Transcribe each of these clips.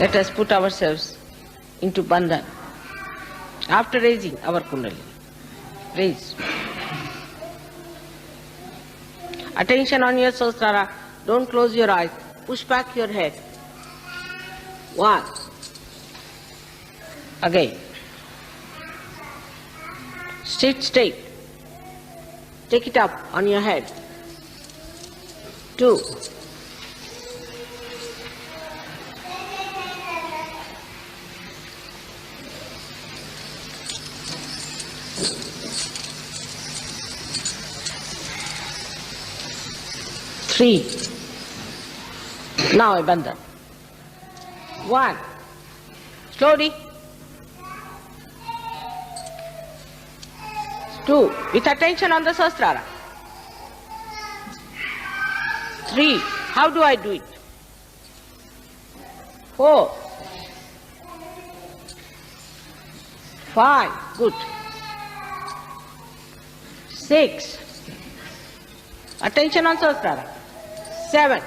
Let us put ourselves into bandan. After raising our kundalini, raise. Attention on your Sahasrara. Don't close your eyes. Push back your head. 1. Again. Sit straight. Take it up on your head. 2. 3. Now a bandhan. 1. Slowly. 2. With attention on the Sahasrara. 3. How do I do it? 4. 5. Good. 6. Attention on Sahasrara. 7.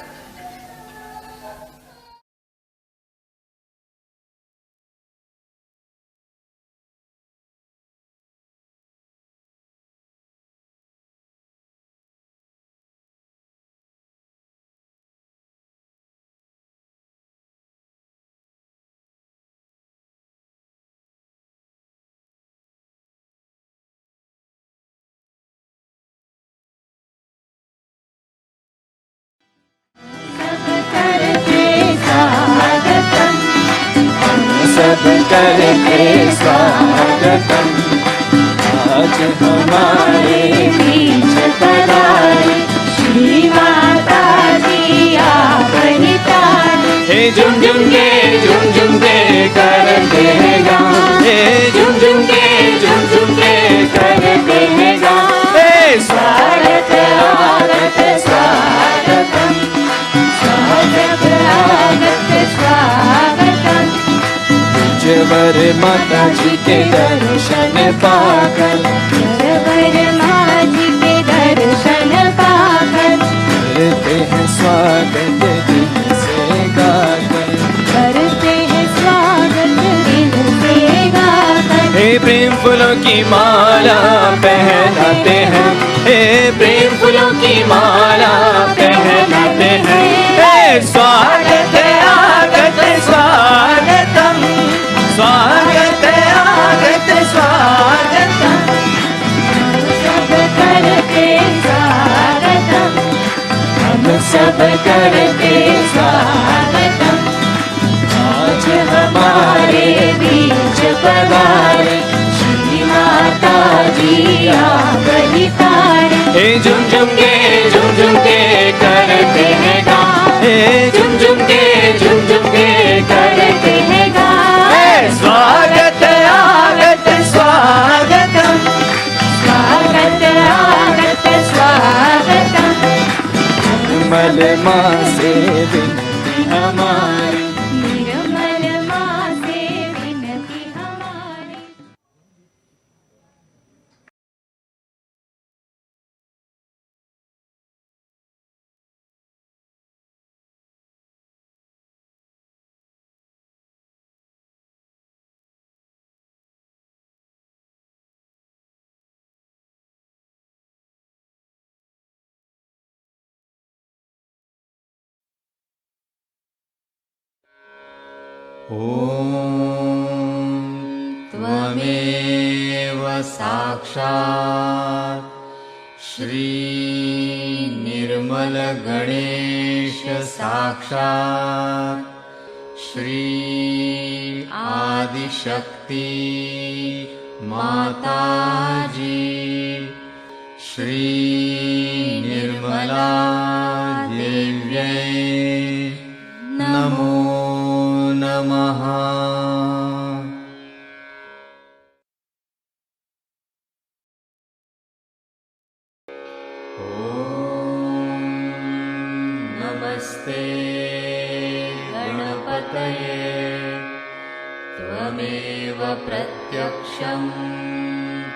सब करते स्वागतम आज हमारे बीच पधारे श्री माताजी आप नितारे। हे झुम झुम के करते हैं गाँव, हे झुम झुम के करते हैं गाँव। हे स्वागत आगत स्वागतम, स्वागत आगत स्वागतम। वर माता जी के दर्शन पाकर, वर माता जी के दर्शन पाकर करते हैं स्वागत दिल से गाकर, करते हैं स्वागत दिल से गाकर। हे प्रेम फूलों की माला पहनाते हैं, हे प्रेम फूलों की माला पहनाते हैं। हे स्वागत आगत स्वागतम, स्वागत आगत स्वागतम। सब करते स्वागतम, हम सब करते स्वागतम। आज हमारे बीच पधारे श्री माता जी आप नितारे। हे झुम झुम के करते हैं गाँव, हे झुम झुम के करते हैं गाँव। स्वागत आगत स्वागतम, स्वागत आगत स्वागतम। निर्मल माँ से विनती हमारी, निर्मल माँ से विनती हमारी। त्वमेव साक्षात् श्री निर्मल गणेश साक्षात् श्री आदिशक्ति माताजी श्री निर्मला देव्यै नमो नमः। नमस्ते गणपतये त्वमेव प्रत्यक्षं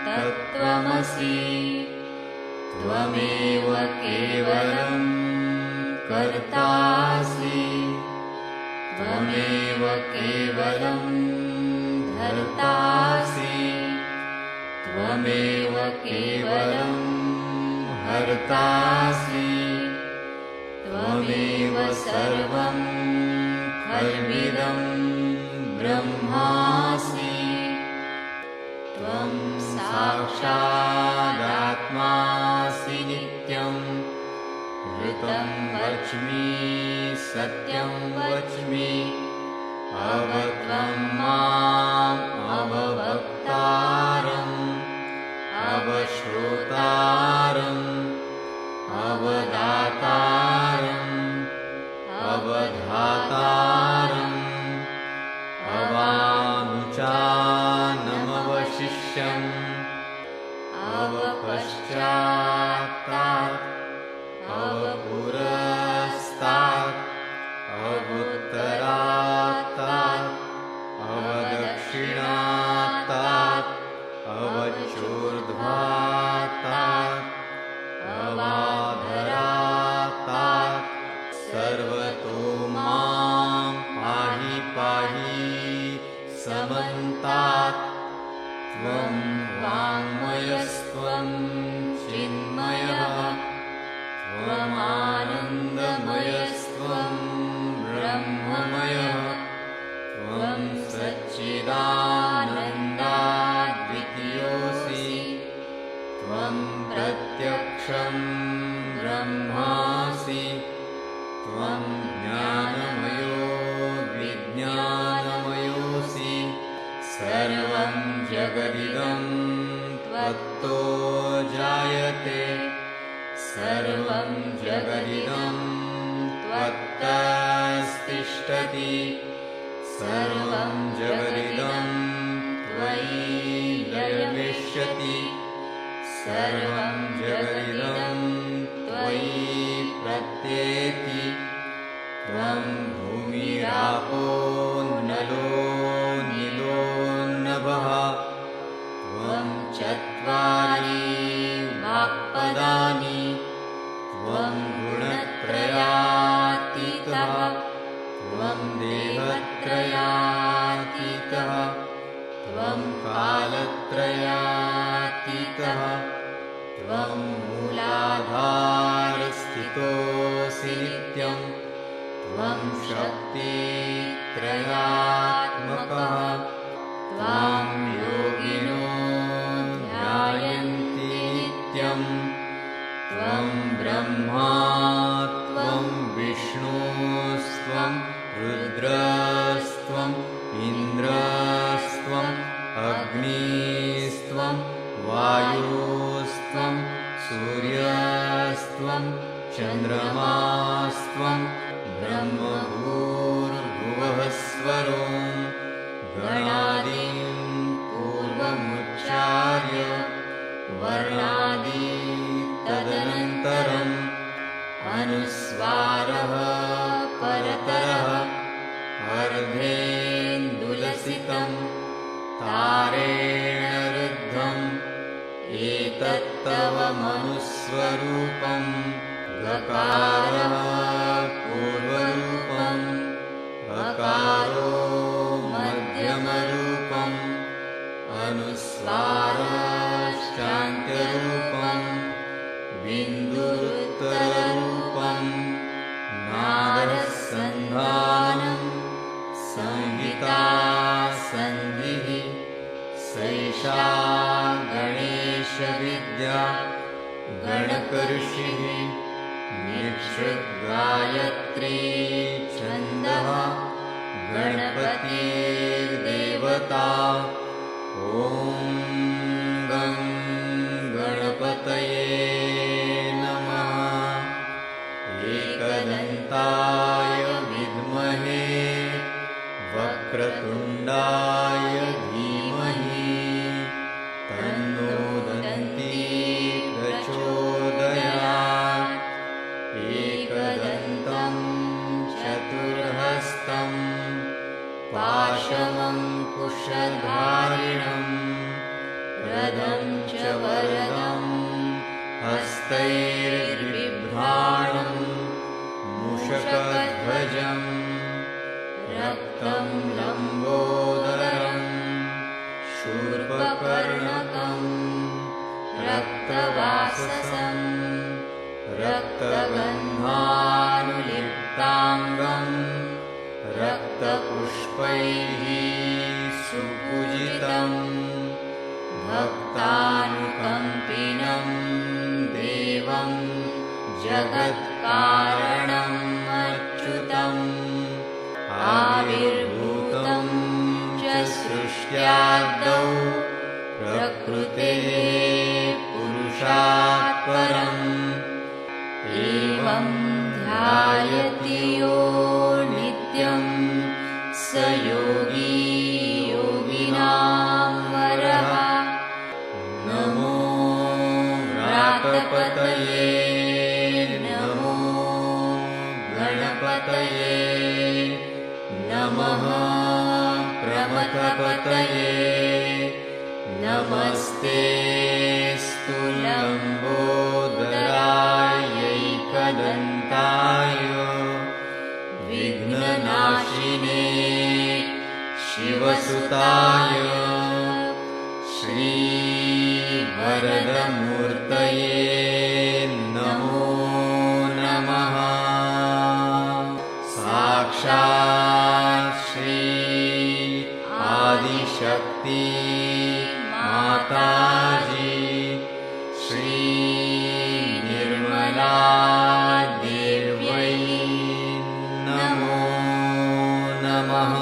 तत्त्वमसि त्वमेव केवलं कर्तासि त्वमेव केवलं धर्तासि त्वमेव केवलं हर्तासि त्वमेव सर्वं खल्विदं ब्रह्मासि त्वं साक्षादात्मासि नित्यं ऋतं वच्मि सत्यं वच्मि अवत्वं माम् अववक्तारम् अवश्रोतारम् अवदातारम् अवधातारम् अवानुचानमवशिष्यम् अवपश्चात्तात् अवपुरस्तात् अवुत्तरात्तात् अवदक्षिणात्तात् अवचोर्ध्वात्तात् अवाधरात्तात् सर्वतो मां पाहि पाहि समन्तात् त्वं वाङ्मयस्त्वं चिन्मयः त्वमानन्दमयस्त्वं ब्रह्ममयः त्वं सच्चिदानन्दाद्वितीयोऽसि त्वं प्रत्यक्षं ब्रह्मासि त्वं ज्ञानमयो विज्ञानमयोऽसि सर्वं जगदिदं त्वत्तो जायते सर्वं जगदिदं त्वत्तस्तिष्ठति सर्वं जगदिदं त्वयि लयमिष्यति सर्वं जगदिदं त्वयि प्रत्येति त्वं भूमिरापो नलो नीलो नभः त्वं चत्वारि वाक्पदानि त्वं गुणत्रयातीतः त्वं देहत्रयातीतः त्वं कालत्रयातीतः त्वं मूलाधारस्थितोऽसि नित्यं त्वं शक्तित्रयात्मकः त्वां योगिनो ध्यायन्ति नित्यं त्वं ब्रह्मा त्वं विष्णुस्त्वं रुद्रस्त्वं इन्द्रस्त्वं अग्निस्त्वं वायुस्त्वं सूर्यस्त्वं चन्द्रमास्त्वं ब्रह्मभूर्भुवः स्वरो गणादिं पूर्वमुच्चार्य वर्णादि तदनन्तरम् अनुस्वारः परतरः अर्धेन्दुलसितं तारेण रुद्धम् एतत्तव मनुस्वरूपं गकारः पूर्वरूपम् अकारो मध्यमरूपम् अनुस्वारश्चान्त्यरूपम् बिन्दुरुत्तररूपम् नादसन्धानं संहिता सन्धिः सैषा गणेशविद्या गणकऋषिः निःसृद्गायत्री छन्दः गणपतिर्देवता ॐ गं गणपतये नमः एकदन्ताय विद्महे वक्रतुण्डाय धीमहि तन्नो दन्ती प्रचोदयात् एकदन्तं चतुर्हस्तं पाशमङ्कुशधारिणं रदं च वरदं हस्तैर्बिभ्राणं मूषकध्वजं रक्तं लम्बोदरं शूर्पकर्णकं रक्तवाससं रक्तगन्धानुलिप्ताङ्गं रक्तपुष्पैः सुपूजितं भक्तानुकम्पिनं देवं जगत्कारणम् अच्युतम् आविर्भूतं च सृष्ट्यादौ प्रकृतेः पुरुषात् परम् एवं ध्यायति यो नित्यं स योगी योगिनां वरः। नमो व्रातपतये नमो गणपतये नमः प्रमथपतये नमस्ते स्तुलम्बोदरायैकदन्ताय विघ्ननाशिने शिवसुताय श्रीवरदमूर्तये नमो नमः। साक्षात् श्री आदिशक्ति माताजी श्री निर्मला देव्यै नमो नमः।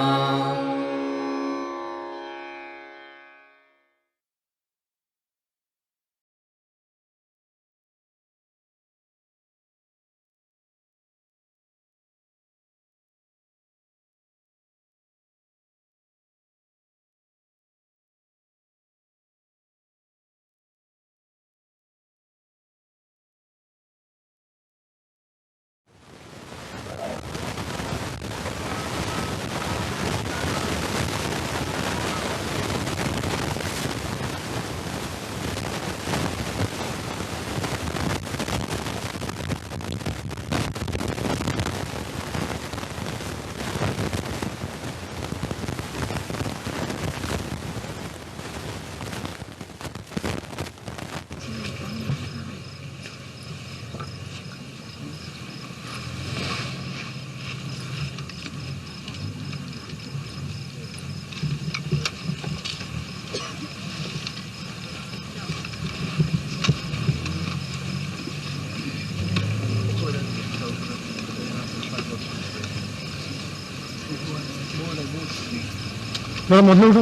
जरा मधलं उठा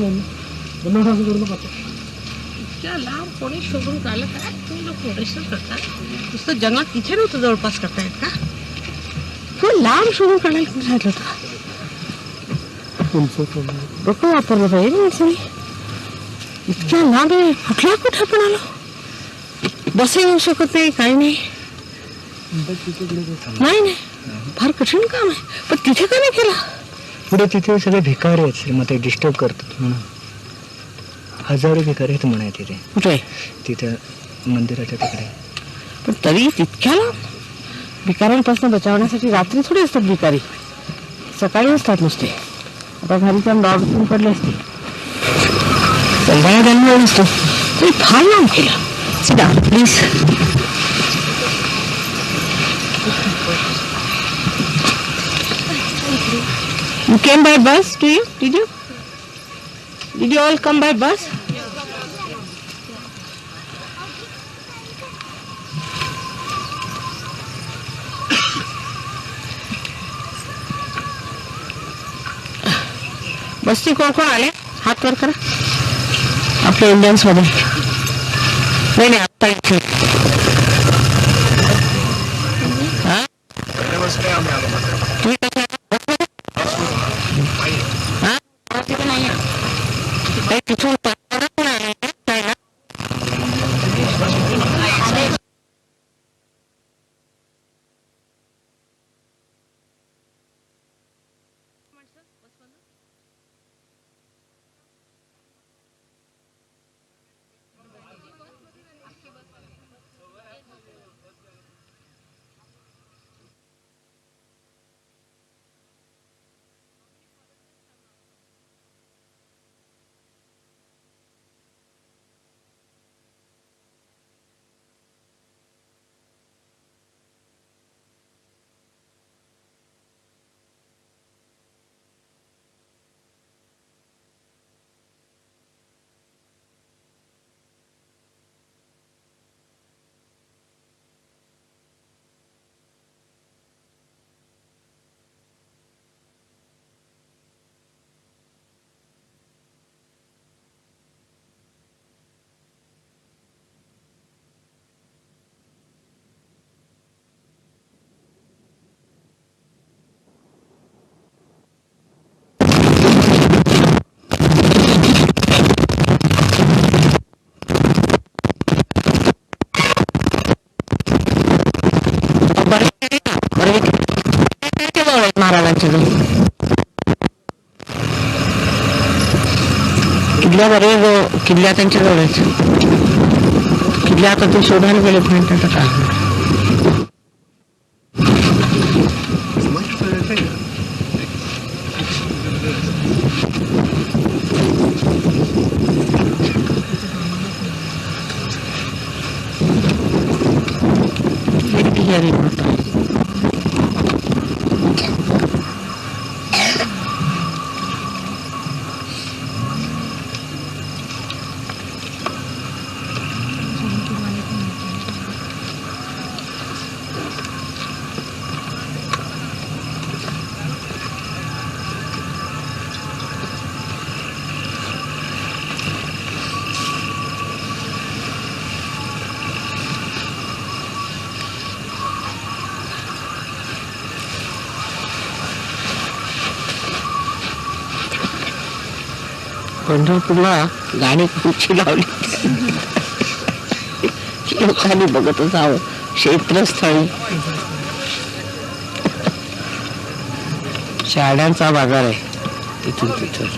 असं करू नका. इतक्या लांब कोणी शोधून काढलं काय? तुम्ही लोक प्रोटेक्शन करता नुसतं जंगलात तिथे नव्हतं जवळपास करतायत का? थोडं लांब शोधून काढायला कुठे राहिलं होतं? डोकं वापरलं पाहिजे माणसाने. इतक्या लांब आहे कुठला कुठे पण आलो बसही येऊ शकत नाही काही नाही. नाही फार कठीण काम आहे पण तिथे का नाही केला? पुढे तिथे सगळे भिकारी आहेत मग ते डिस्टर्ब करतात म्हणून. हजारो भिकारी आहेत म्हणा तिथे. कुठे? तिथं मंदिराच्या तिकडे. पण तरी तितक्याला भिकाऱ्यांपासून बचावण्यासाठी रात्री थोडी असतात भिकारी, सकाळी असतात नुसते. आता घरी त्या डॉग पडले असते संध्याकाळी त्यांना नसतो तरी फार लांब केलं. सिधा please. You came by bus, do you? Did you all come by bus? बसती कोण कोण आले? हात वर करा. आपल्या इंडियन्स मध्ये नाही आता इथे तुम्ही कसं तिथे नाही तिथून किल्ल्यावर किल्ल्या त्यांच्याजवळच. किल्ल्या आता ते शोधायला गेले पण त्याचं काय. पंढरपूरला गाणी कुठची लावली लोकांनी बघतच आहो. क्षेत्रस्थळी शाड्यांचा बाजार आहे तिथून तिथून.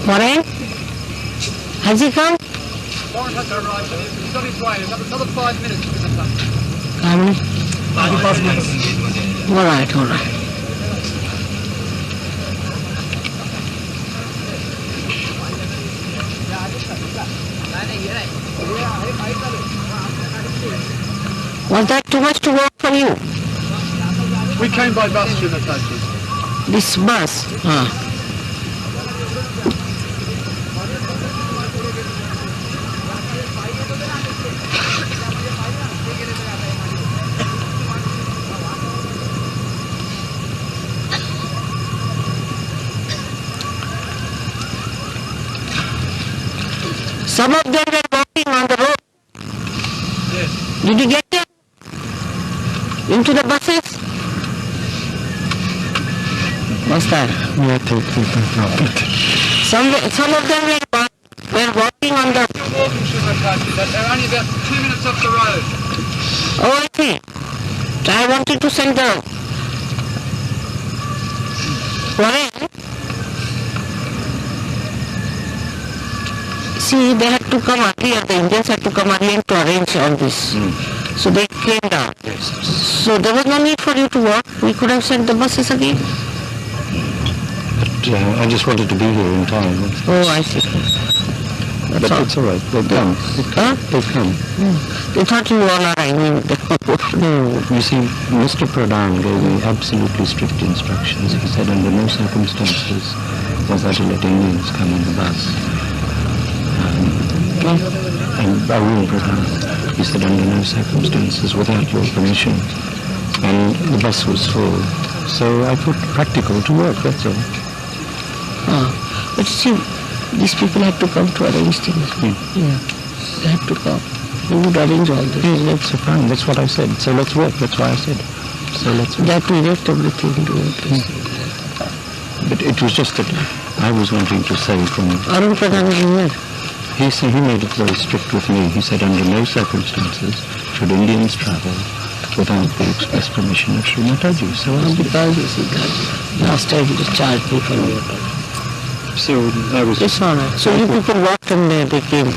Morning? Has he come? Warren has arrived. He's on his way. Another 5 minutes to get done. How many? 5 minutes. All right, all right. Was that too much to walk for you? We came by bus, Shri Matadji. This bus? Some of them were walking on the road. Yes. Did you get them? Into the buses? What's that? Some of them were walking on the... You're walking, Shri Matadji, but they're only about 2 minutes off the road. Oh, I see. I wanted to send the... Warren? See, they had to come earlier, the Indians had to come earlier to arrange all this. So they came down. So there was no need for you to walk. We could have sent the buses again. But I just wanted to be here in time. Oh, I see. But it's all right. They've come. Huh? They've come. They thought you all are, I mean... No, you see, Mr. Pradhan gave me absolutely strict instructions. He said under no circumstances was I to let Indians come in the bus. And Arun Pradhan, he said under no circumstances without your permission. And the bus was full. So I put practical to work, that's all. But see, these people had to come to arrange things. Yeah, they had to come. They would arrange all this. Yeah, that's fine, that's what I said. So let's work, that's why I said. So let's work. They had to erect everything, do it. But it was just that I was wanting to say from... Arun Pradhan is here. He said he made it very strict with me. He said under no circumstances should Indians travel without the express permission of Shri Matadji. So Because you see that last time he just charged me for water. So I was... It's all right. So you people walked and they came.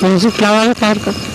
Music लावायला तयार करतो.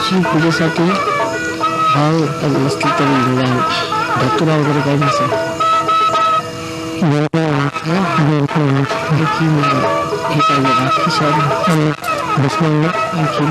शिवपूजेसाठी भाव नसतील तरी धतुरा वगैरे काही नसेल हे पाहिजे बाकी शाळा बसणं आणखी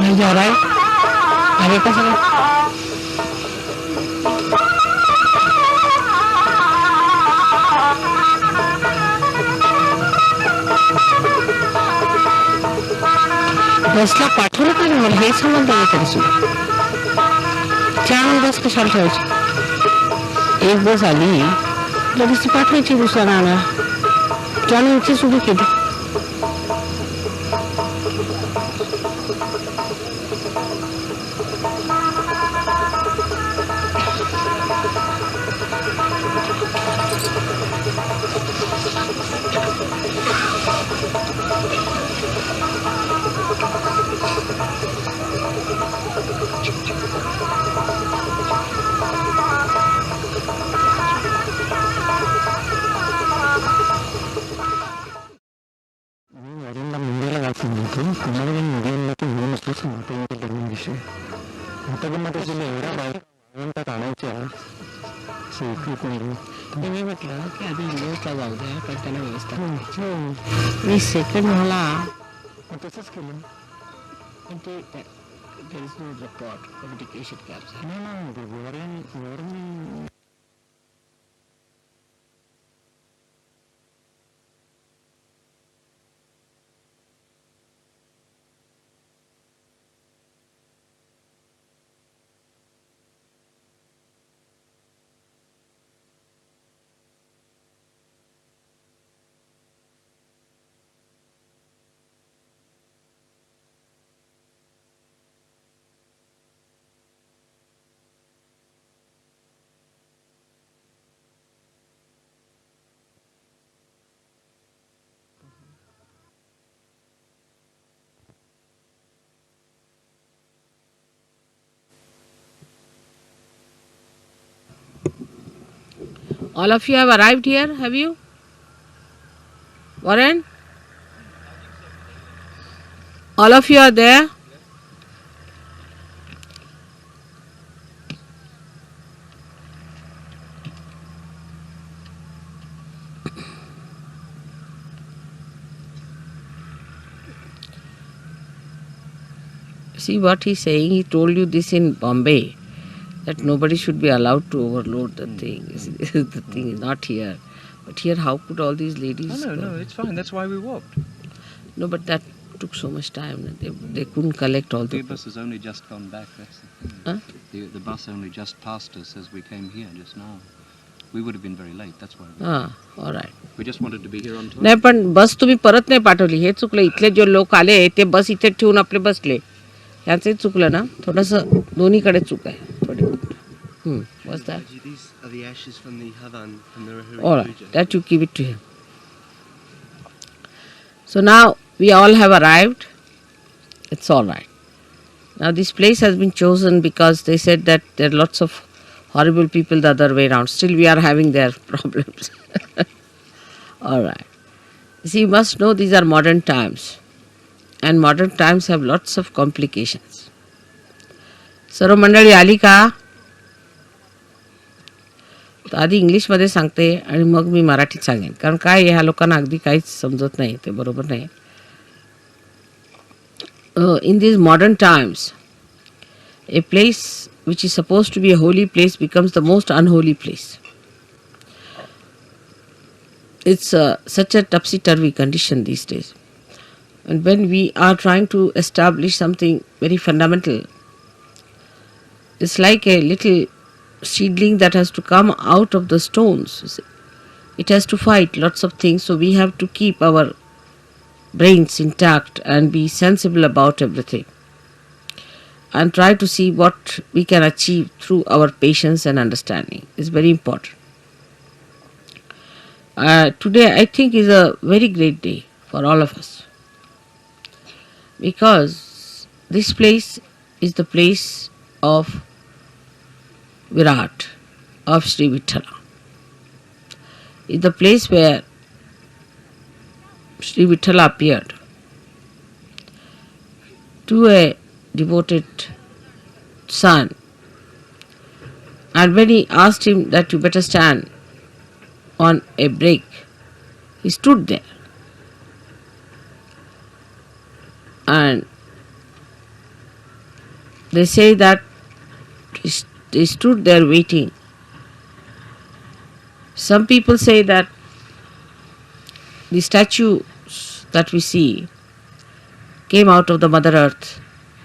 नहीं जा रहा है आगे का सर बसला पाठवलं का नाही मला हे संबंध आहे तरी सुद्धा 4 बस कशाला ठेवायची एक बस आली लगेच ती पाठवायची दुसऱ्या नाना त्याने इथे सुरू केली मी म्हटलं की आधी व्यवस्था जाऊ द्या पण त्याला व्यवस्था 20 सेकंड मला तसंच केलं पण ते there is no report communication gaps no All of you have arrived here, have you? Warren? All of you are there? See what he's saying? He told you this in Bombay, that nobody should be allowed to overload the thing. The thing is not here. But here, how could all these ladies go? No, it's fine. That's why we walked. No, but that took so much time. They couldn't collect all the... The bus has only just gone back. That's the thing. Huh? The bus only just passed us as we came here just now. We would have been very late. That's why. All right. We just wanted to be here on time. नाही पण बस तुम्ही परत नाही पाठवली, हे चुकलं. इथले जे लोक आले ते बस इथे ठेवून आपले बसले, ह्याचंही चुकलं ना. थोडंसं दोन्हीकडे चूक आहे थोडी. What's that? These are the ashes from the Havan, from the Rahuri All right, puja. that you give it to him. So now we all have arrived. It's all right. Now this place has been chosen because they said that there are lots of horrible people the other way around. Still we are having their problems. All right. See, you must know these are modern times. And modern times have lots of complications. सर्व मंडळी आली का? तर आधी इंग्लिशमध्ये सांगते आणि मग मी मराठीत सांगेन, कारण काय ह्या लोकांना अगदी काहीच समजत नाही, ते बरोबर नाही. In these modern times, a place which is supposed to be a holy place becomes the most unholy place. It's such a topsy-turvy condition these days. And when we are trying to establish something very fundamental, it's like a little seedling that has to come out of the stones. It has to fight lots of things, so we have to keep our brains intact and be sensible about everything. And try to see what we can achieve through our patience and understanding. It's very important. Today I think is a very great day for all of us. Because this place is the place of Virat, of Sri Vithala. It's the place where Sri Vithala appeared to a devoted son. And when he asked him that you better stand on a break, he stood there. And they say that they stood there waiting. Some people say that the statues that we see came out of the Mother Earth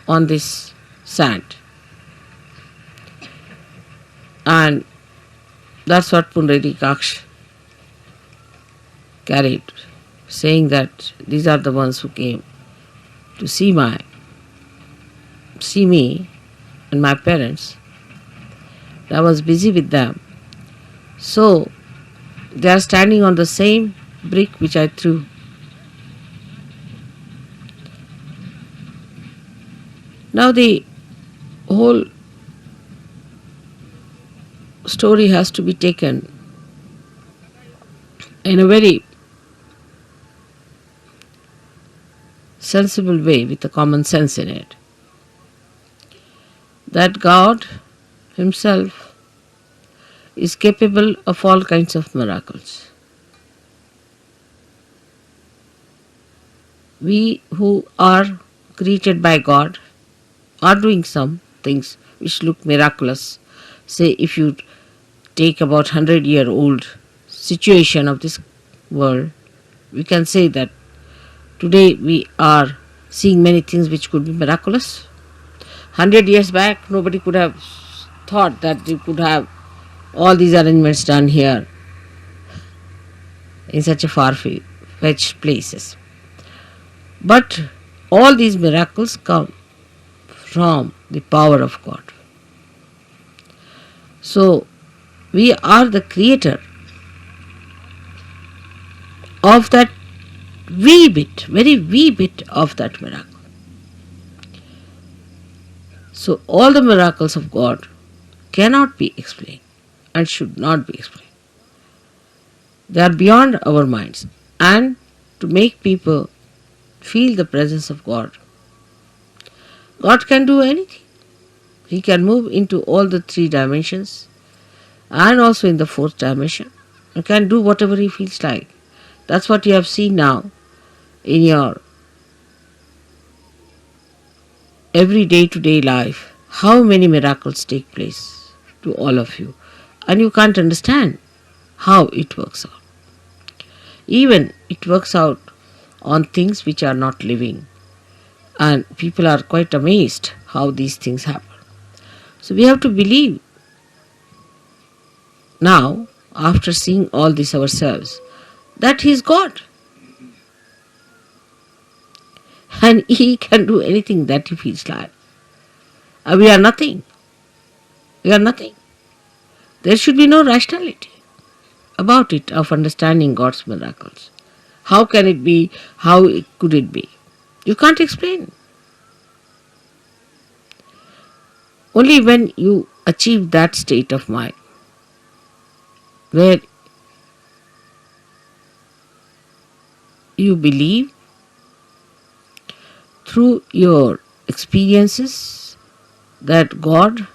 on this sand. And that's what Pundarikaksh carried, saying that these are the ones who came to see me and my parents. I was busy with them. So they are standing on the same brick which I threw. Now the whole story has to be taken in a very sensible way with a common sense in it. That God Himself is capable of all kinds of miracles. We who are created by God are doing some things which look miraculous. Say if you take about 100-year-old situation of this world, we can say that today we are seeing many things which could be miraculous. 100 years back, nobody could have thought that you could have all these arrangements done here in such a far-fetched places. But all these miracles come from the power of God. So, we are the creator of that wee bit, very wee bit of that miracle. So, all the miracles of God cannot be explained and should not be explained. They are beyond our minds. And to make people feel the presence of God, God can do anything. He can move into all the 3 dimensions and also in the 4th dimension. He can do whatever He feels like. That's what you have seen now in your every day-to-day life. How many miracles take place to all of you. And you can't understand how it works out. Even it works out on things which are not living. And people are quite amazed how these things happen. So we have to believe now, after seeing all this ourselves, that He is God. And He can do anything that He feels like. And we are nothing. We are nothing. There should be no rationality about it, of understanding God's miracles. How can it be? How could it be? You can't explain. Only when you achieve that state of mind, where you believe through your experiences that God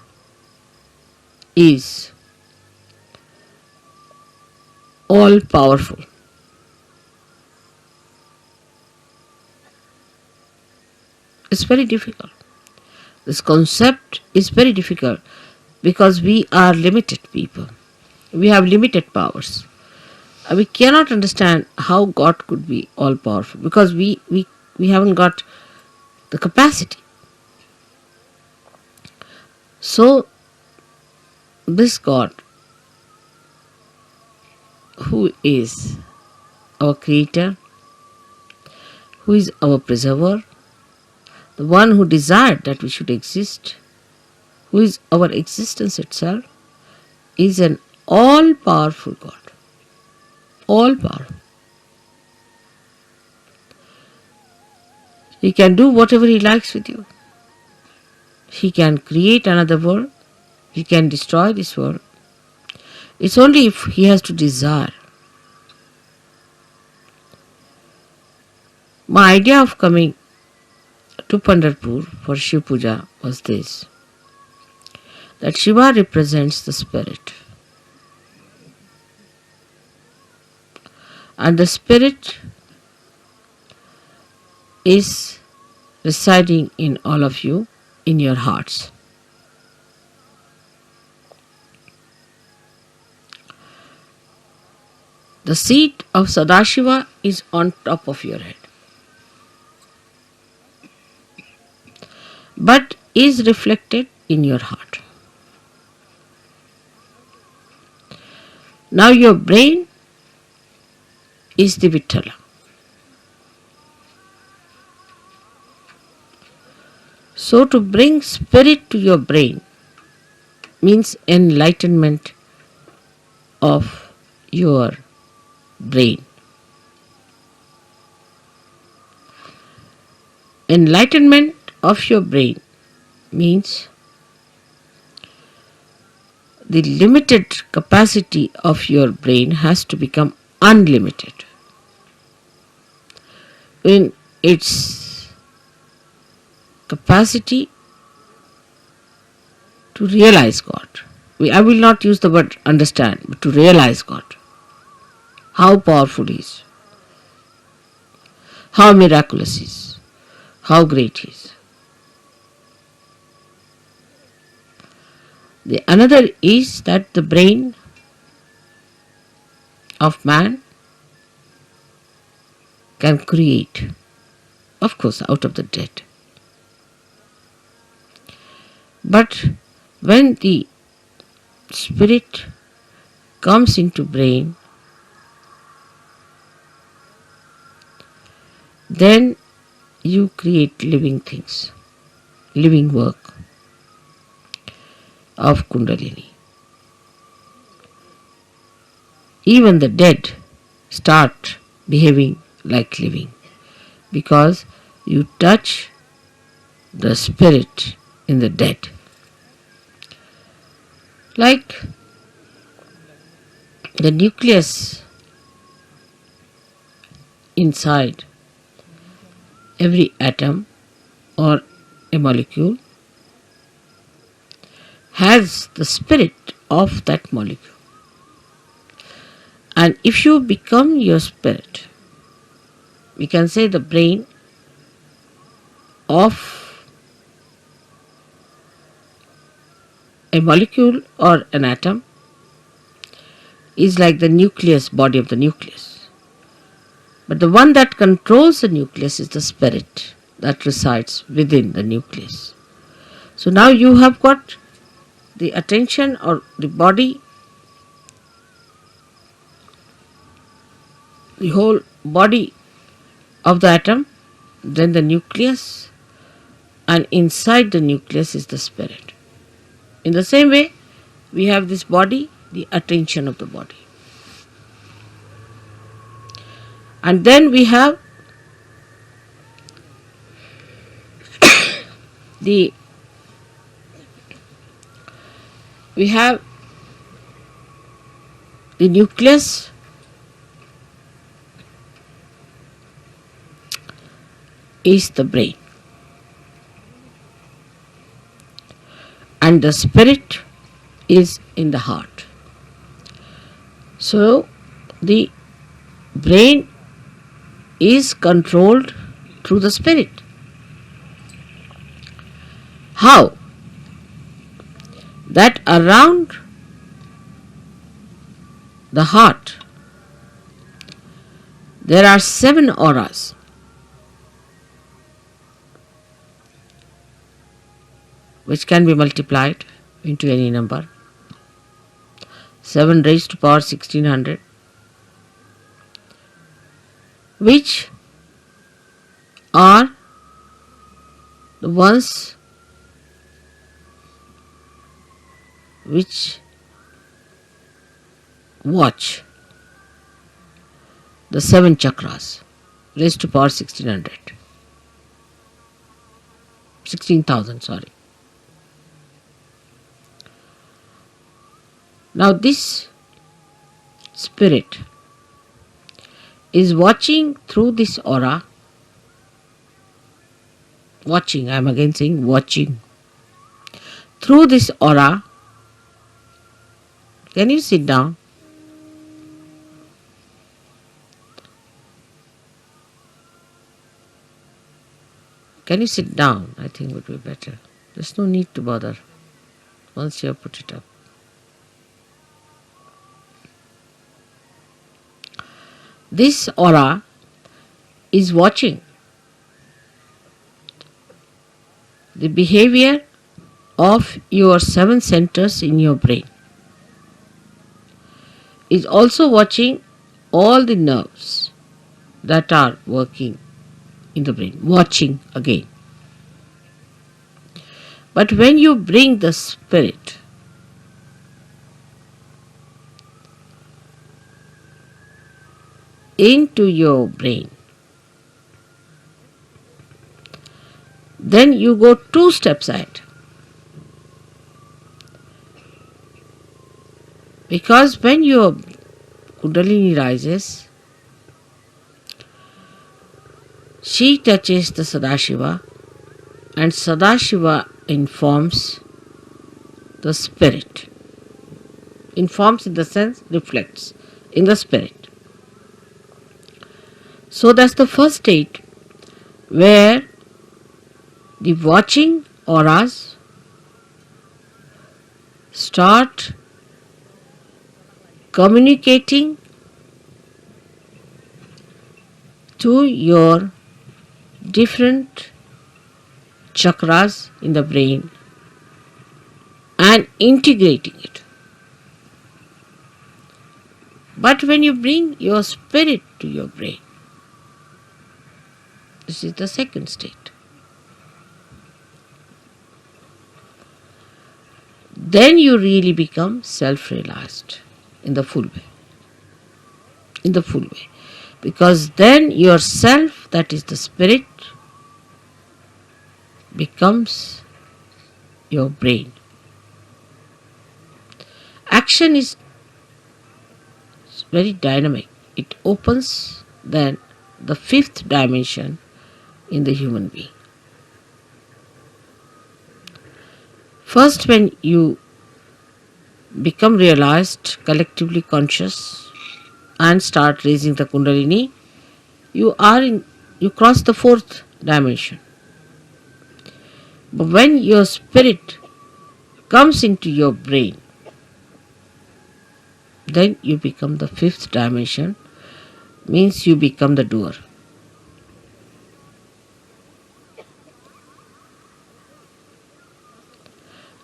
is all powerful. It's very difficult. This concept is very difficult because we are limited people. We have limited powers. We cannot understand how God could be all powerful because we haven't got the capacity. So this God, who is our creator, who is our preserver, the one who desired that we should exist, who is our existence itself, is an all-powerful God. All-powerful. He can do whatever He likes with you. He can create another world. He can destroy this world. It's only if He has to desire. My idea of coming to Pandharpur for Shiv Puja was this, that Shiva represents the spirit. And the spirit is residing in all of you, in your hearts. The seat of Sadashiva is on top of your head, but is reflected in your heart. Now your brain is the Vittala. So to bring spirit to your brain means enlightenment of your brain. Enlightenment of your brain means the limited capacity of your brain has to become unlimited in its capacity to realize God. I will not use the word understand, but to realize God. How powerful He is, how miraculous He is, how great He is. The another is that the brain of man can create, of course, out of the dead. But when the spirit comes into brain, then you create living things, living work of Kundalini. Even the dead start behaving like living because you touch the spirit in the dead. Like the nucleus inside every atom or a molecule has the spirit of that molecule. And if you become your spirit, we can say the brain of a molecule or an atom is like the nucleus, body of the nucleus. But the one that controls the nucleus is the spirit that resides within the nucleus. So now you have got the attention or the body, the whole body of the atom, then the nucleus, and inside the nucleus is the spirit. In the same way, we have this body, the attention of the body. And then we have the nucleus, is the brain, and the spirit is in the heart. So the brain is controlled through the spirit. How? That around the heart there are 7 auras. Which can be multiplied into any number. 7 raised to power 1600, which are the ones which watch the 7 chakras raised to power 16,000, sorry. Now this spirit is watching through this aura. Watching, I am again saying watching. Through this aura. Can you sit down? Can you sit down? I think would be better. There's no need to bother once you have put it up. This aura is watching the behavior of your 7 centers in your brain. Is also watching all the nerves that are working in the brain. Watching again. But when you bring the spirit into your brain, then you go 2 steps ahead. Because when your Kundalini rises, she touches the Sadashiva, and Sadashiva informs the spirit. Informs in the sense reflects in the spirit. So that's the first state where the watching auras start communicating to your different chakras in the brain and integrating it. But when you bring your spirit to your brain, this is the second state. Then you really become self-realized in the full way. In the full way. Because then yourself, that is the spirit, becomes your brain. Action is very dynamic. It opens, then the fifth dimension in the human being. First, when you become realized, collectively conscious, and start raising the Kundalini, you cross the fourth dimension. But when your spirit comes into your brain, then you become the fifth dimension, means you become the doer.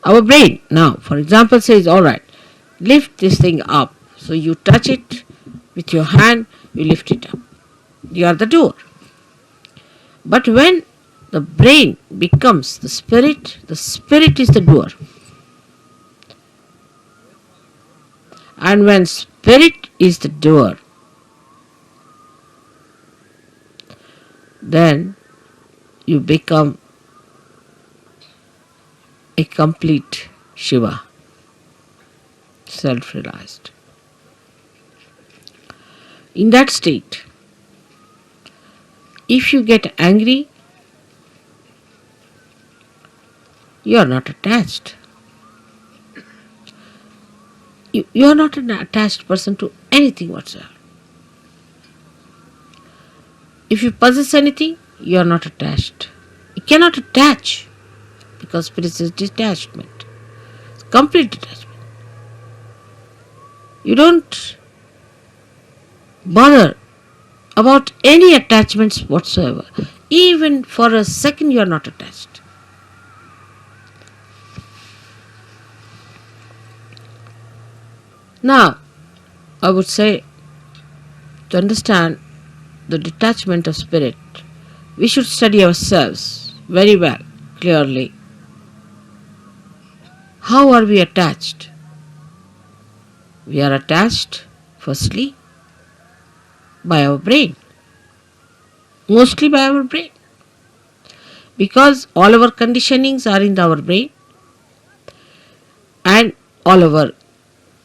Our brain now, for example, says, alright, lift this thing up. So you touch it with your hand, you lift it up. You are the doer. But when the brain becomes the spirit is the doer. And when spirit is the doer, then you become a complete Shiva, self-realized. In that state, if you get angry, you are not attached. You are not an attached person to anything whatsoever. If you possess anything, you are not attached. You cannot attach, because spirit is detachment. It's complete detachment. You don't bother about any attachments whatsoever. Even for a second you are not attached. Now, I would say, to understand the detachment of spirit, we should study ourselves very well, clearly. How are we attached? We are attached, firstly, by our brain. Mostly by our brain. Because all our conditionings are in our brain, and all our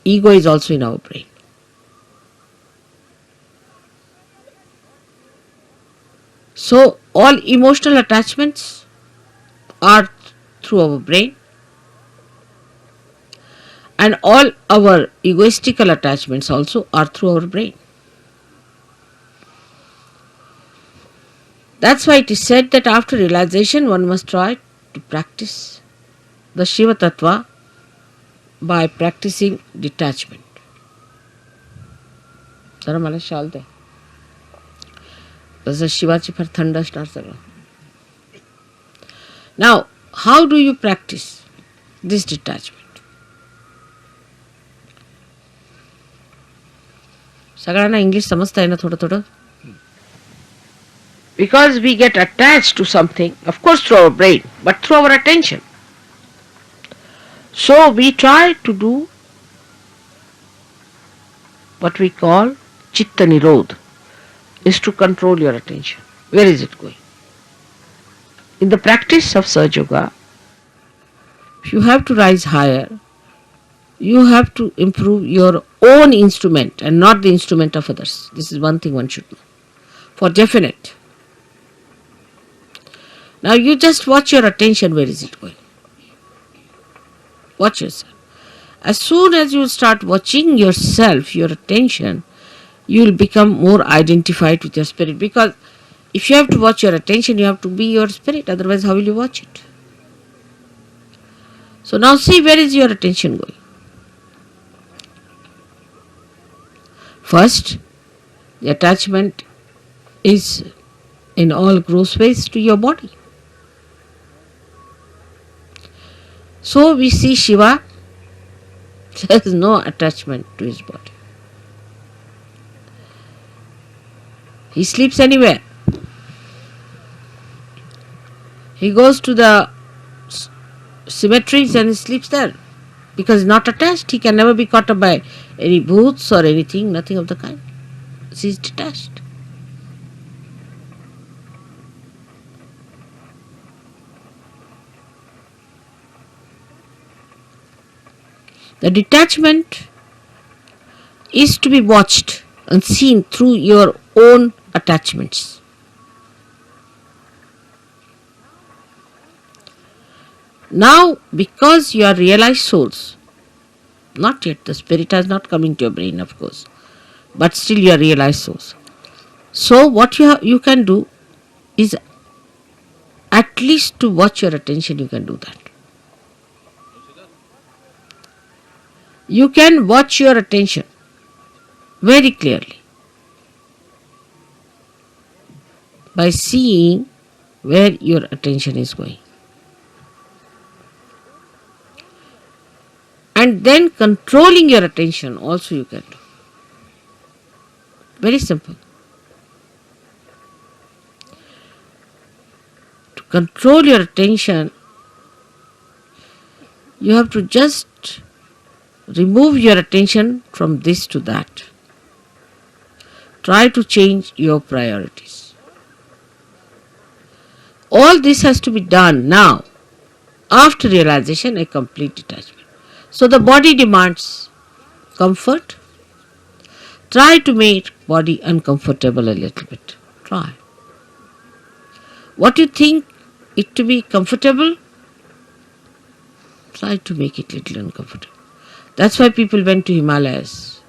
ego is also in our brain. So all emotional attachments are through our brain, and all our egoistical attachments also are through our brain. That's why it is said that after realization one must try to practice the Shiva Tattva by practicing detachment. जरा मला शाल दे. तसं शिवाची फार थंड असणार सगळं. Now, how do you practice this detachment? सगळ्यांना English समजता आहे ना थोडं थोडं? Because we get attached to something, of course through our brain, but through our attention. So we try to do what we call Chitta Nirodh, is to control your attention. Where is it going? In the practice of Sahaja Yoga, you have to rise higher. You have to improve your own instrument and not the instrument of others. This is one thing one should know. For definite. Now you just watch your attention, where is it going? Watch yourself. As soon as you start watching yourself, your attention, you will become more identified with your spirit. Because if you have to watch your attention, you have to be your spirit. Otherwise, how will you watch it? So now see, where is your attention going? First, the attachment is in all gross ways to your body. So we see Shiva, there is no attachment to his body. He sleeps anywhere. He goes to the cemeteries and he sleeps there. Because he's not attached, he can never be caught up by any bhoots or anything, nothing of the kind. He is detached. The detachment is to be watched and seen through your own attachments. Now, because you are realized souls, not yet, the spirit has not come into your brain, of course, but still you are realized souls. So what you can do is at least to watch your attention, you can do that. You can watch your attention very clearly by seeing where your attention is going. And then controlling your attention also you can do. Very simple. To control your attention, you have to just remove your attention from this to that. Try to change your priorities. All this has to be done now, after realization, a complete detachment. So the body demands comfort. Try to make body uncomfortable a little bit. Try. What you think it to be comfortable, try to make it little uncomfortable. That's why people went to Himalayas.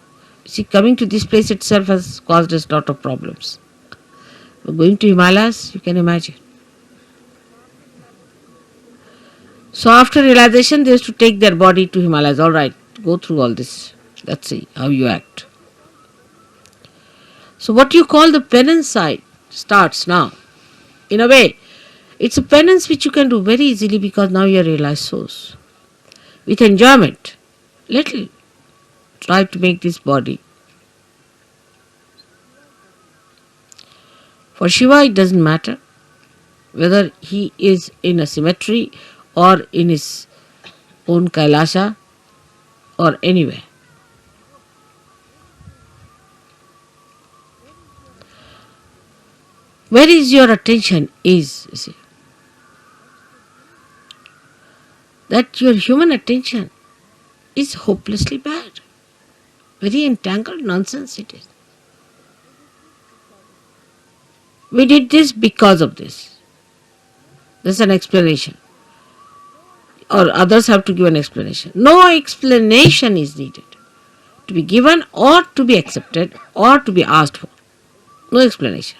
See, coming to this place itself has caused us a lot of problems. But going to Himalayas, you can imagine. So after realization, they used to take their body to Himalayas. All right, go through all this. Let's see how you act. So what you call the penance side starts now. In a way, it's a penance which you can do very easily because now you are realized souls. With enjoyment, little. Try to make this body. For Shiva, it doesn't matter whether he is in a cemetery or in his own Kailasha or anywhere. Where is your attention is, you see. That your human attention is hopelessly bad. Very entangled nonsense it is. We did this because of this. There's an explanation. Or others have to give an explanation. No explanation is needed to be given or to be accepted or to be asked for. No explanation.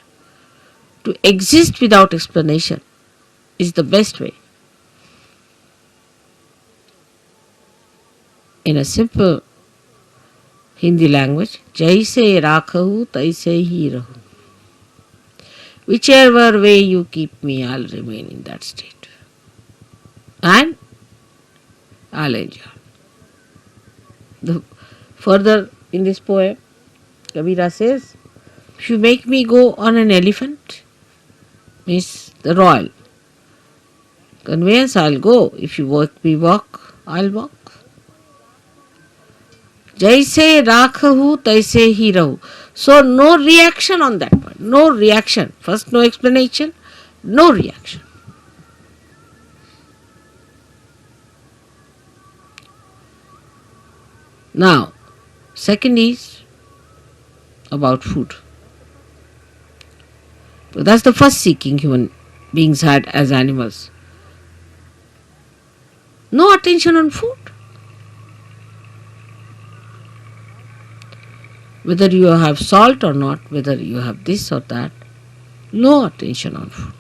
To exist without explanation is the best way. In a simple Hindi language, Jaise rakhahu taise hi rahu. Whichever way you keep me, I'll remain in that state. And I'll enjoy. Further in this poem, Kabira says, if you make me go on an elephant, means the royal conveyance, I'll go. If you make me walk, I'll walk. Jaise rakhahu taise hi rahu. So no reaction on that part. No reaction. First no explanation, no reaction. Now, second is about food. So that's the first seeking human beings had as animals. No attention on food. Whether you have salt or not, whether you have this or that, no attention on food.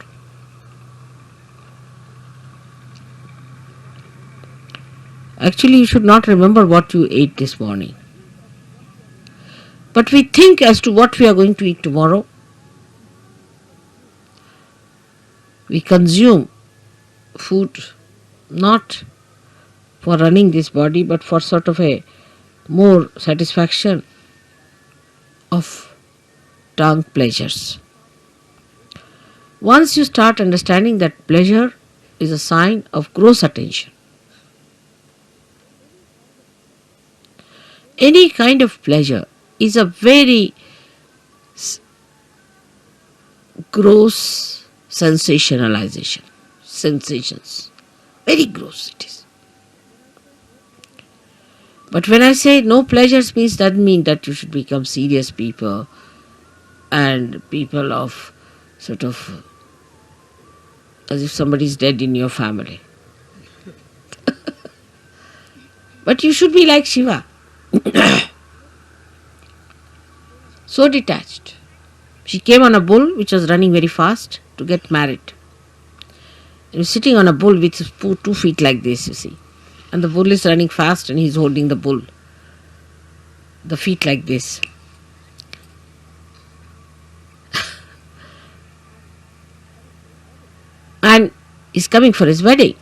Actually, you should not remember what you ate this morning. But we think as to what we are going to eat tomorrow. We consume food not for running this body, but for sort of a more satisfaction of tongue pleasures. Once you start understanding that pleasure is a sign of gross attention, any kind of pleasure is a very gross sensationalization. Sensations. Very gross it is. But when I say no pleasures means doesn't mean that you should become serious people and people of sort of as if somebody is dead in your family. But you should be like Shiva. So detached. She came on a bull which was running very fast to get married. He was sitting on a bull with 2 feet like this, you see. And the bull is running fast and he is holding the bull. The feet like this. And he's coming for his wedding.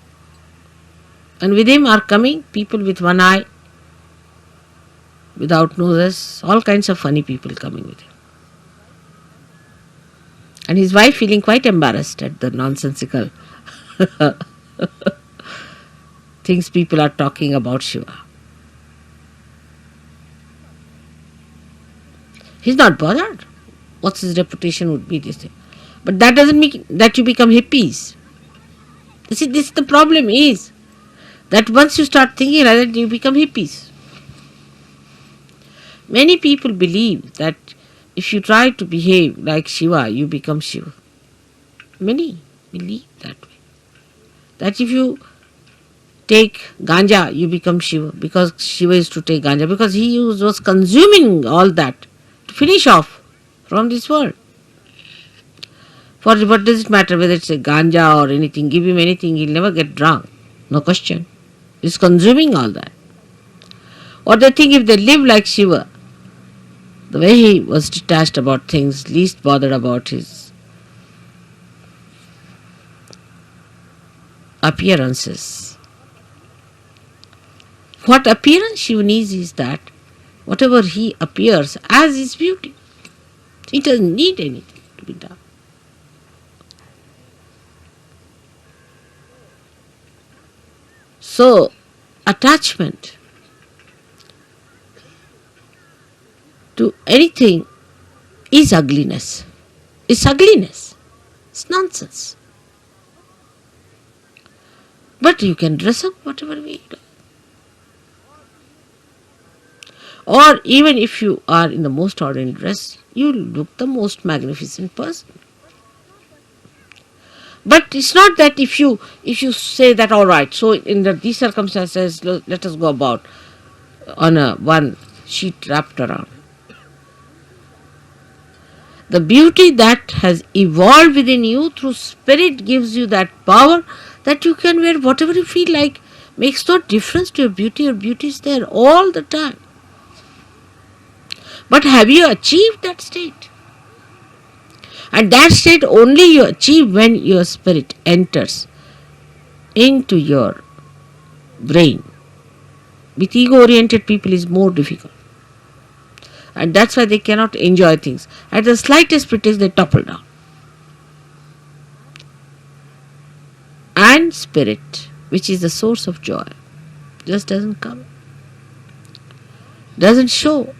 And with him are coming people with one eye, without noses, all kinds of funny people coming with him. And his wife feeling quite embarrassed at the nonsensical things people are talking about Shiva. He's not bothered. What's his reputation would be, this thing. But that doesn't mean that you become hippies. You see, this the problem is that once you start thinking like that, you become hippies. Many people believe that if you try to behave like Shiva, you become Shiva. Many believe that way. That if you take ganja, you become Shiva, because Shiva is to take ganja, because he was consuming all that to finish off from this world. For what does it matter whether it's a ganja or anything? Give him anything, he'll never get drunk. No question. He's consuming all that. Or they think if they live like Shiva, the way he was detached about things, least bothered about his appearances. What appearance Shiva needs is that whatever he appears as his beauty. He doesn't need anything to be done. So, attachment to anything is ugliness. It's ugliness. It's nonsense. But you can dress up whatever way you like. Or even if you are in the most ordinary dress, you look the most magnificent person. But it's not that if you say that, all right, so in these circumstances, let us go about on one sheet wrapped around. The beauty that has evolved within you through spirit gives you that power that you can wear whatever you feel like. Makes no difference to your beauty. Your beauty is there all the time. But have you achieved that state? And that state only you achieve when your spirit enters into your brain. With ego-oriented people is more difficult. And that's why they cannot enjoy things. At the slightest pretext they topple down. And spirit, which is the source of joy, just doesn't come. Doesn't show.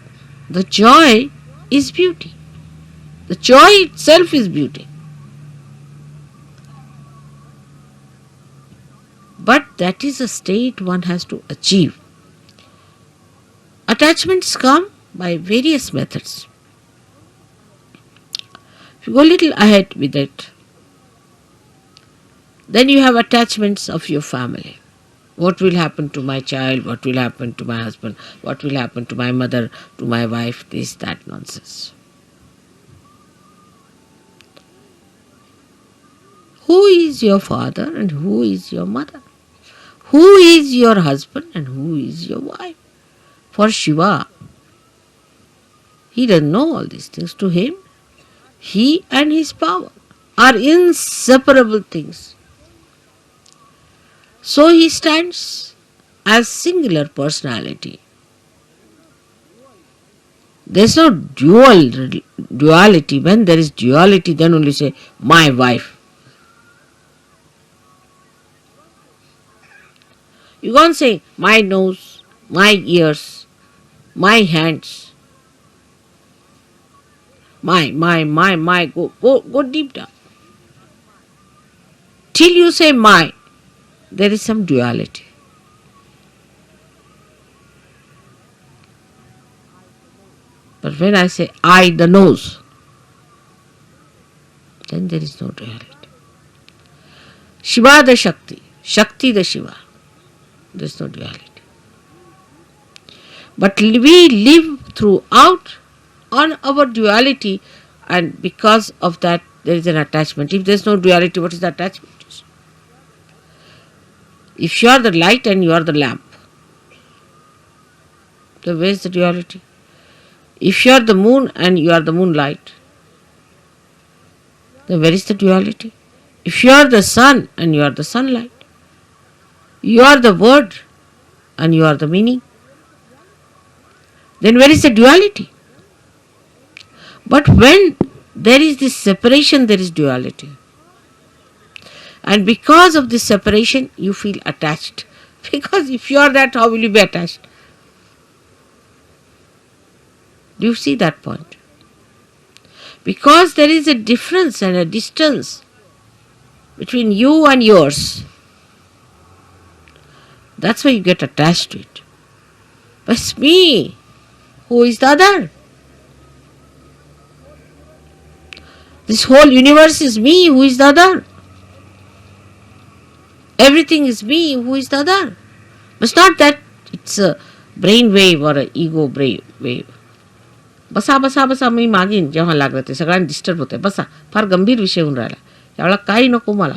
The joy is beauty. The joy itself is beauty. But that is a state one has to achieve. Attachments come by various methods. If you go a little ahead with it, then you have attachments of your family. What will happen to my child? What will happen to my husband? What will happen to my mother, to my wife? This, that nonsense. Who is your father and who is your mother? Who is your husband and who is your wife? For Shiva, he doesn't know all these things. To him, he and his power are inseparable things. So he stands as singular personality. There is no duality. When there is duality, then only say, my wife. You can't say, my nose, my ears, my hands, my, go deep down. Till you say my, there is some duality. But when I say I, the nose, then there is no duality. Shiva the Shakti, Shakti the Shiva, there is no duality. But we live throughout on our duality, and because of that there is an attachment. If there is no duality, what is the attachment? If you are the light and you are the lamp, then where is the duality? If you are the moon and you are the moonlight, then where is the duality? If you are the sun and you are the sunlight, you are the word and you are the meaning, then where is the duality? But when there is this separation, there is duality. And because of this separation, you feel attached. Because if you are that, how will you be attached? Do you see that point? Because there is a difference and a distance between you and yours. That's why you get attached to it. But it's me. Who is the other? This whole universe is me. Who is the other? Everything is me. Who is the other? But it's not that it's a brain wave or an ego brain wave. बसा बसा बसा मी मागीन जेव्हा लागलं ते सगळ्यांना disturb होतंय. बसा, फार गंभीर विषय होऊन राहिला. त्यावेळेला काही नको मला.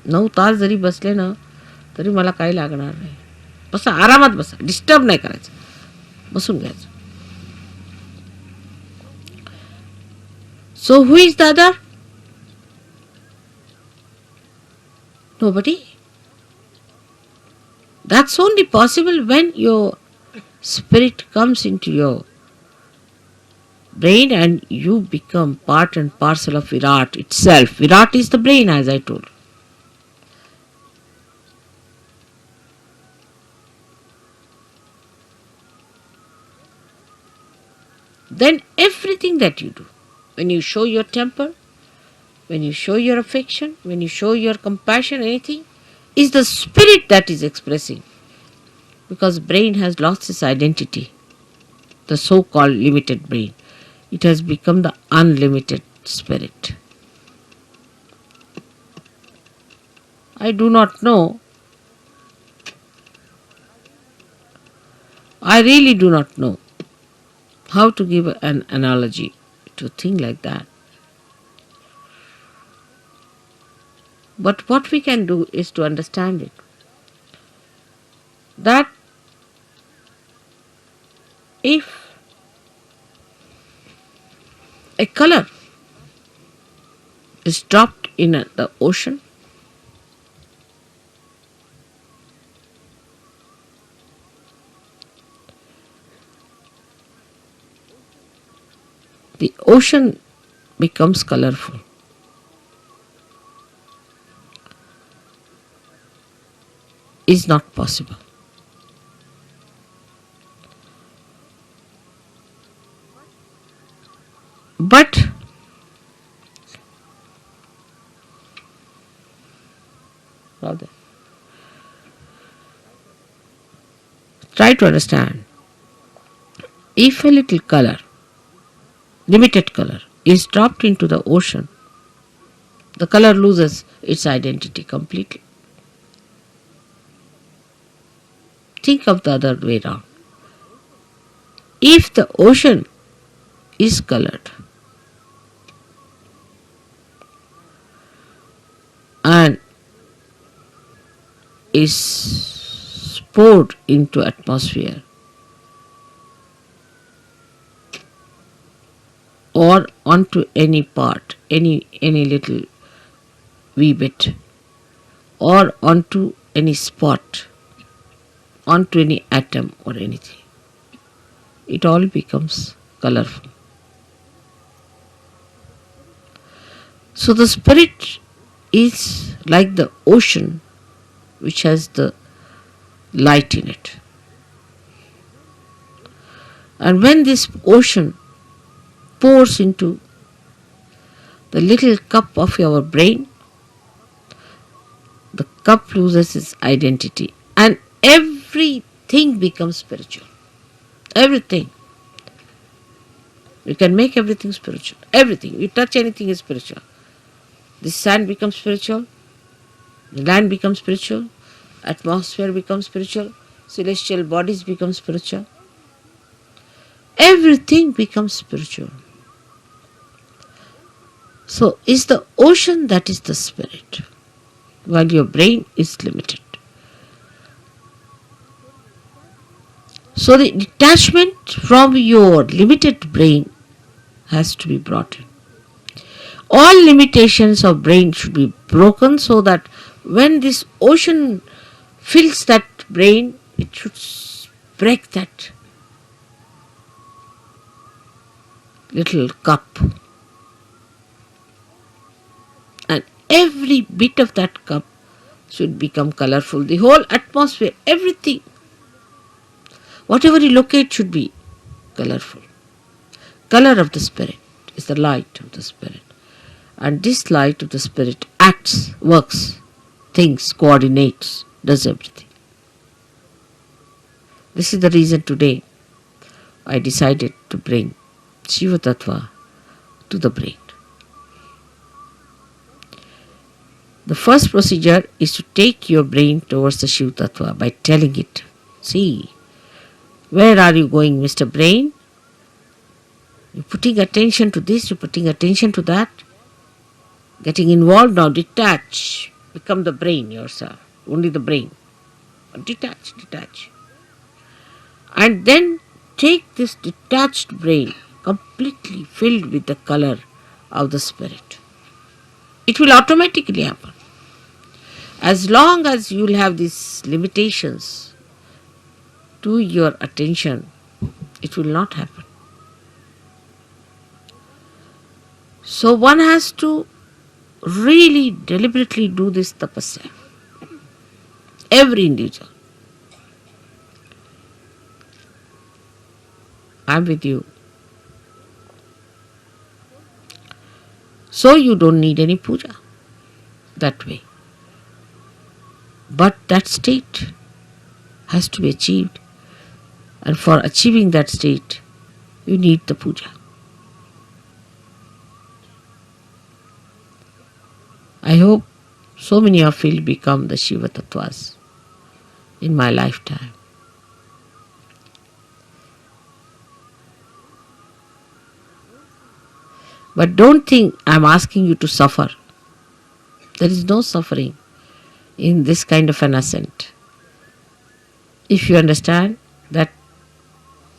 9 तास जरी बसले ना तरी मला काही लागणार नाही. बसा, आरामात बसा, डिस्टर्ब नाही करायचं, बसून घ्यायचं. So who is the other? Nobody. That's only possible when your spirit comes into your brain and you become part and parcel of Virat itself. Virat is the brain, as I told. Then everything that you do, when you show your temper, when you show your affection, when you show your compassion, anything, is the spirit that is expressing. Because brain has lost its identity, the so-called limited brain. It has become the unlimited spirit. I do not know. I really do not know how to give an analogy to a thing like that. But what we can do is to understand it. That if a color is dropped in the ocean, the ocean becomes colorful. Is not possible. But try to understand. If a little color, limited color, is dropped into the ocean, the color loses its identity completely. Think of the other way around. If the ocean is colored and is poured into atmosphere or onto any part, any little wee bit, or onto any spot, onto any atom or anything, it all becomes colorful. So the spirit is like the ocean which has the light in it. And when this ocean pours into the little cup of your brain, the cup loses its identity and everything becomes spiritual. Everything. You can make everything spiritual. Everything. You touch anything is spiritual. The sand becomes spiritual. The land becomes spiritual. Atmosphere becomes spiritual. Celestial bodies become spiritual. Everything becomes spiritual. So, is the ocean that is the spirit, while your brain is limited. So, the detachment from your limited brain has to be brought in. All limitations of brain should be broken so that when this ocean fills that brain, it should break that little cup. And every bit of that cup should become colorful. The whole atmosphere, everything, whatever you locate should be colorful. Color of the spirit is the light of the spirit. And this light of the spirit acts, works, thinks, coordinates, does everything. This is the reason today I decided to bring Shiva Tattva to the brain. The first procedure is to take your brain towards the Shiva Tattva by telling it, see, where are you going, Mr. Brain? You're putting attention to this, you're putting attention to that. Getting involved now, detach. Become the brain yourself. Only the brain. Detach. And then take this detached brain completely filled with the color of the spirit. It will automatically happen. As long as you will have these limitations to your attention, it will not happen. So one has to really deliberately do this tapasya. Every individual. I am with you. So you don't need any puja that way. But that state has to be achieved. And for achieving that state, you need the puja. I hope so many of you will become the Shiva Tattvas in my lifetime. But don't think I am asking you to suffer. There is no suffering in this kind of an ascent. If you understand that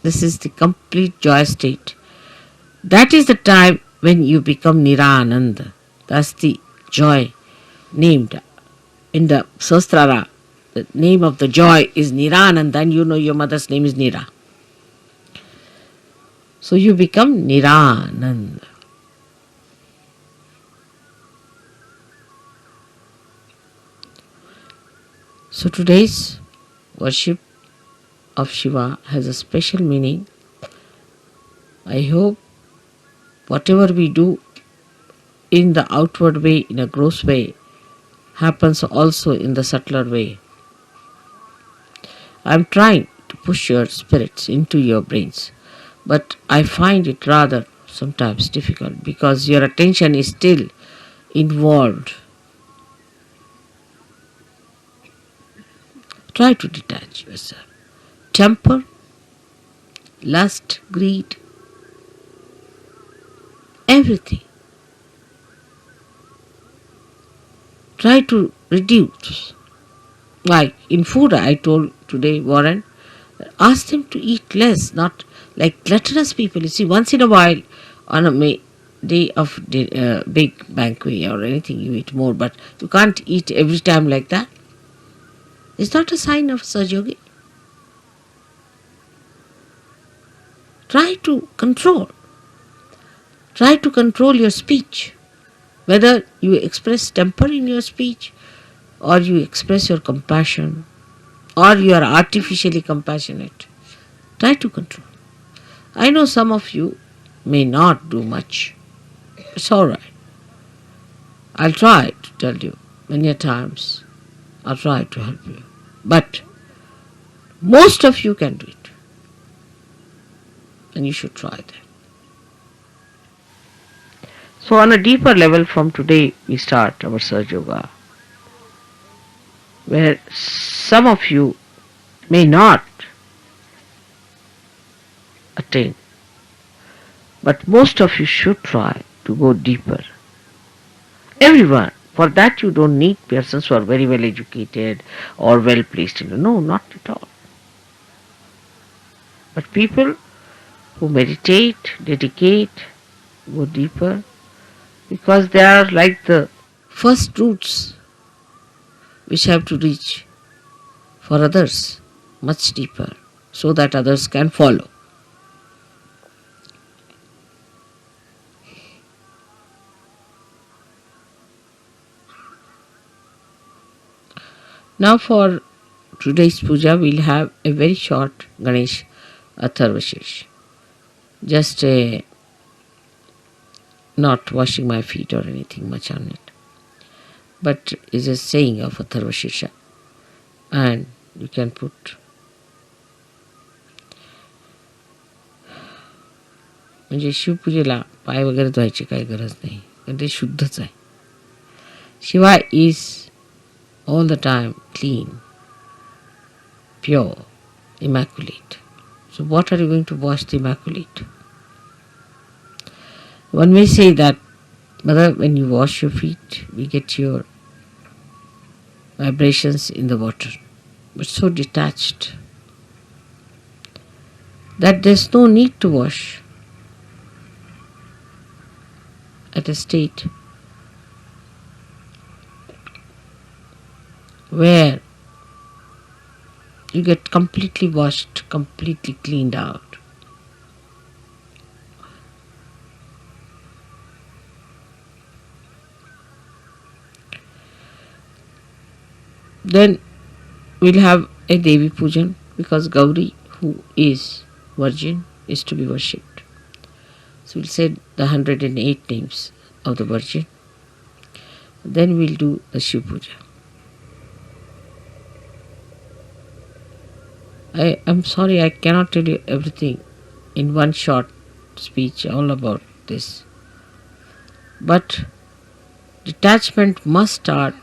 this is the complete joy state, that is the time when you become Nirananda. That's the joy named in the Sastrara. The name of the joy is Nirananda, and you know your mother's name is Nira. So you become Nirananda. So today's worship of Shiva has a special meaning. I hope whatever we do in the outward way, in a gross way, happens also in the subtler way. I am trying to push your spirits into your brains, but I find it rather sometimes difficult because your attention is still involved. Try to detach yourself. Temper, lust, greed, everything. Try to reduce. Like in food, I told today, Warren, ask them to eat less, not like gluttonous people. You see, once in a while, on a day of big banquet or anything, you eat more, but you can't eat every time like that. It's not a sign of Saj Yogi. Try to control. Try to control your speech. Whether you express temper in your speech, or you express your compassion, or you are artificially compassionate. Try to control. I know some of you may not do much. It's alright. I'll try to tell you many times. I'll try to help you. But most of you can do it. And you should try that. So on a deeper level from today we start our Sahaj Yoga, where some of you may not attain, but most of you should try to go deeper. Everyone. For that you don't need persons who are very well educated or well placed. No, not at all. But people who meditate, dedicate, go deeper, because they are like the first roots which have to reach for others much deeper, so that others can follow. Now for today's puja we'll have a very short Ganesh Atharvashirsh. Just not washing my feet or anything much on it, but is a saying of Atharvashirsha, and you can put म्हणजे शिवपूजेला पाय वगैरे धुवायची काही गरज नाही, कारण ते शुद्धच आहे. Shiva is all the time clean, pure, immaculate. So what are you going to wash the immaculate? One may say that, Mother, when you wash your feet, we get your vibrations in the water, but so detached that there's no need to wash at a state where you get completely washed, completely cleaned out. Then we'll have a Devi Pujan, because Gauri, who is virgin, is to be worshipped. So we'll say the 108 names of the Virgin. Then we'll do the Shiv Puja. I'm sorry, I cannot tell you everything in one short speech all about this. But detachment must start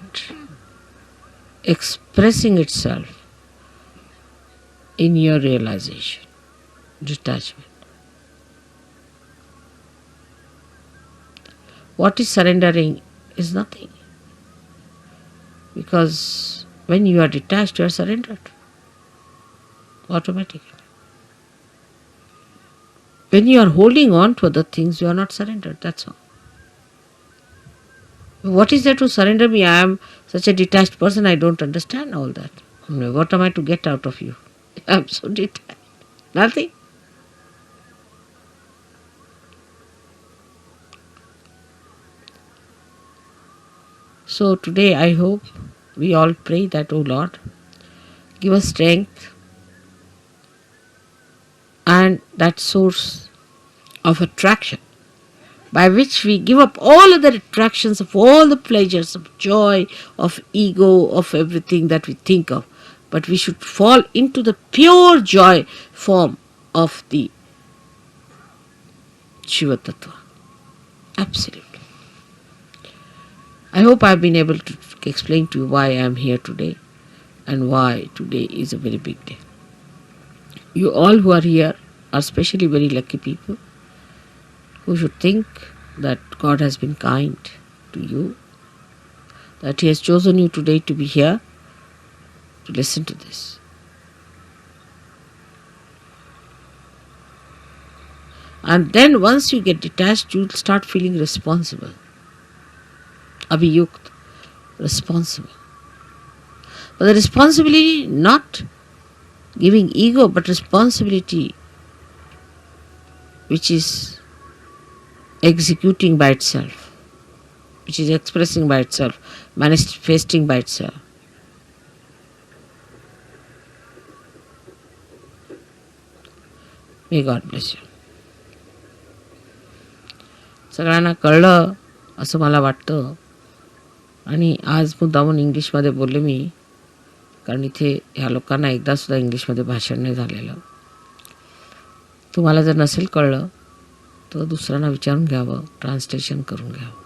expressing itself in your realization. Detachment. What is surrendering is nothing. Because when you are detached, you are surrendered. Automatically. When you are holding on to other things, you are not surrendered, that's all. What is there to surrender me? I am such a detached person, I don't understand all that. What am I to get out of you? I am so detached. Nothing. So today I hope we all pray that, O Lord, give us strength and that source of attraction by which we give up all other attractions of all the pleasures of joy, of ego, of everything that we think of. But we should fall into the pure joy form of the Shiva Tattva. Absolutely. I hope I have been able to explain to you why I am here today and why today is a very big day. You all who are here are especially very lucky people who should think that God has been kind to you, that He has chosen you today to be here to listen to this. And then once you get detached, you will start feeling responsible. Abhiyukt, responsible. But the responsibility, not giving ego, but responsibility which is executing by itself, which is expressing by itself, manifesting by itself. May God bless you. सगळ्यांना कळलं असं मला वाटतं, आणि आज मुद्दामून इंग्लिशमध्ये बोलले मी, कारण इथे ह्या लोकांना एकदा सुद्धा इंग्लिशमध्ये भाषण नाही झालेलं. तुम्हाला जर नसेल कळलं तर दुसऱ्याला विचारून घ्यावं, ट्रान्सलेशन करून घ्यावं.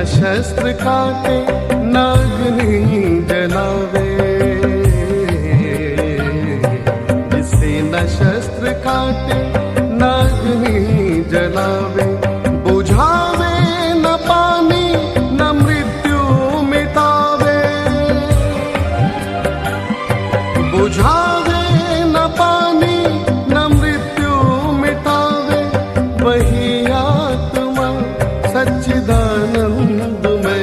शस्त्र काटे नागनी जलावे, जिसे न शस्त्र काटे नागनी जलावे, बुझावे न पानी न मृत्यु मिटावे, बुझावे न पानी न मृत्यु मिटावे, वही आत्मा सच्चिदानंद में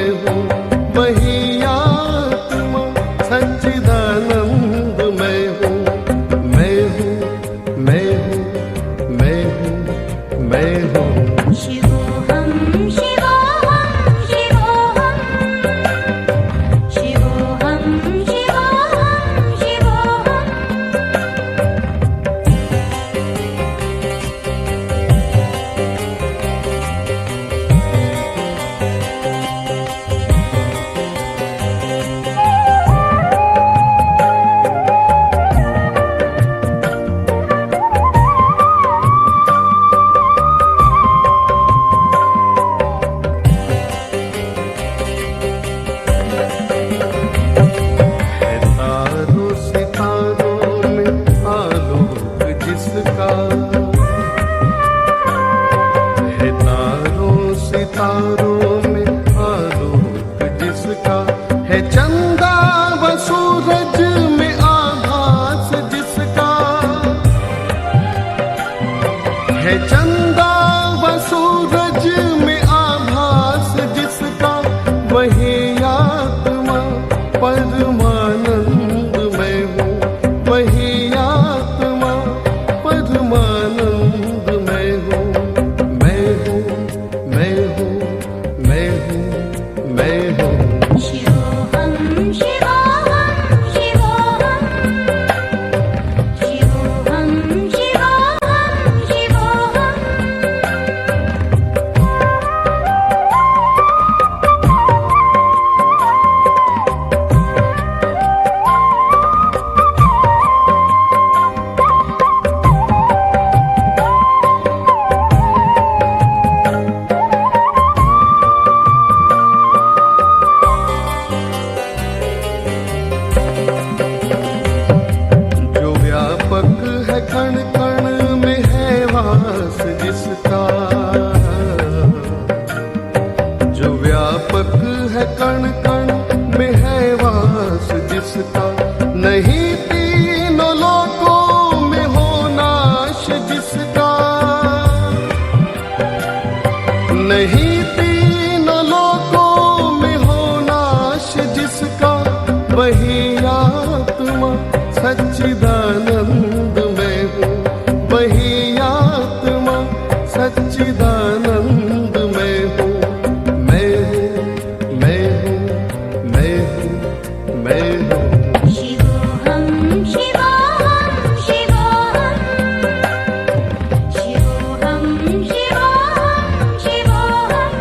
सच्चिदानंद में हूँ, वही आत्मा सच्चिदानंद में हूँ। मैं हूँ, मैं हूँ, मैं हूँ, मैं हूँ। शिवोऽहं शिवोऽहं शिवोऽहं शिवोऽहं शिवोऽहं शिवोऽहं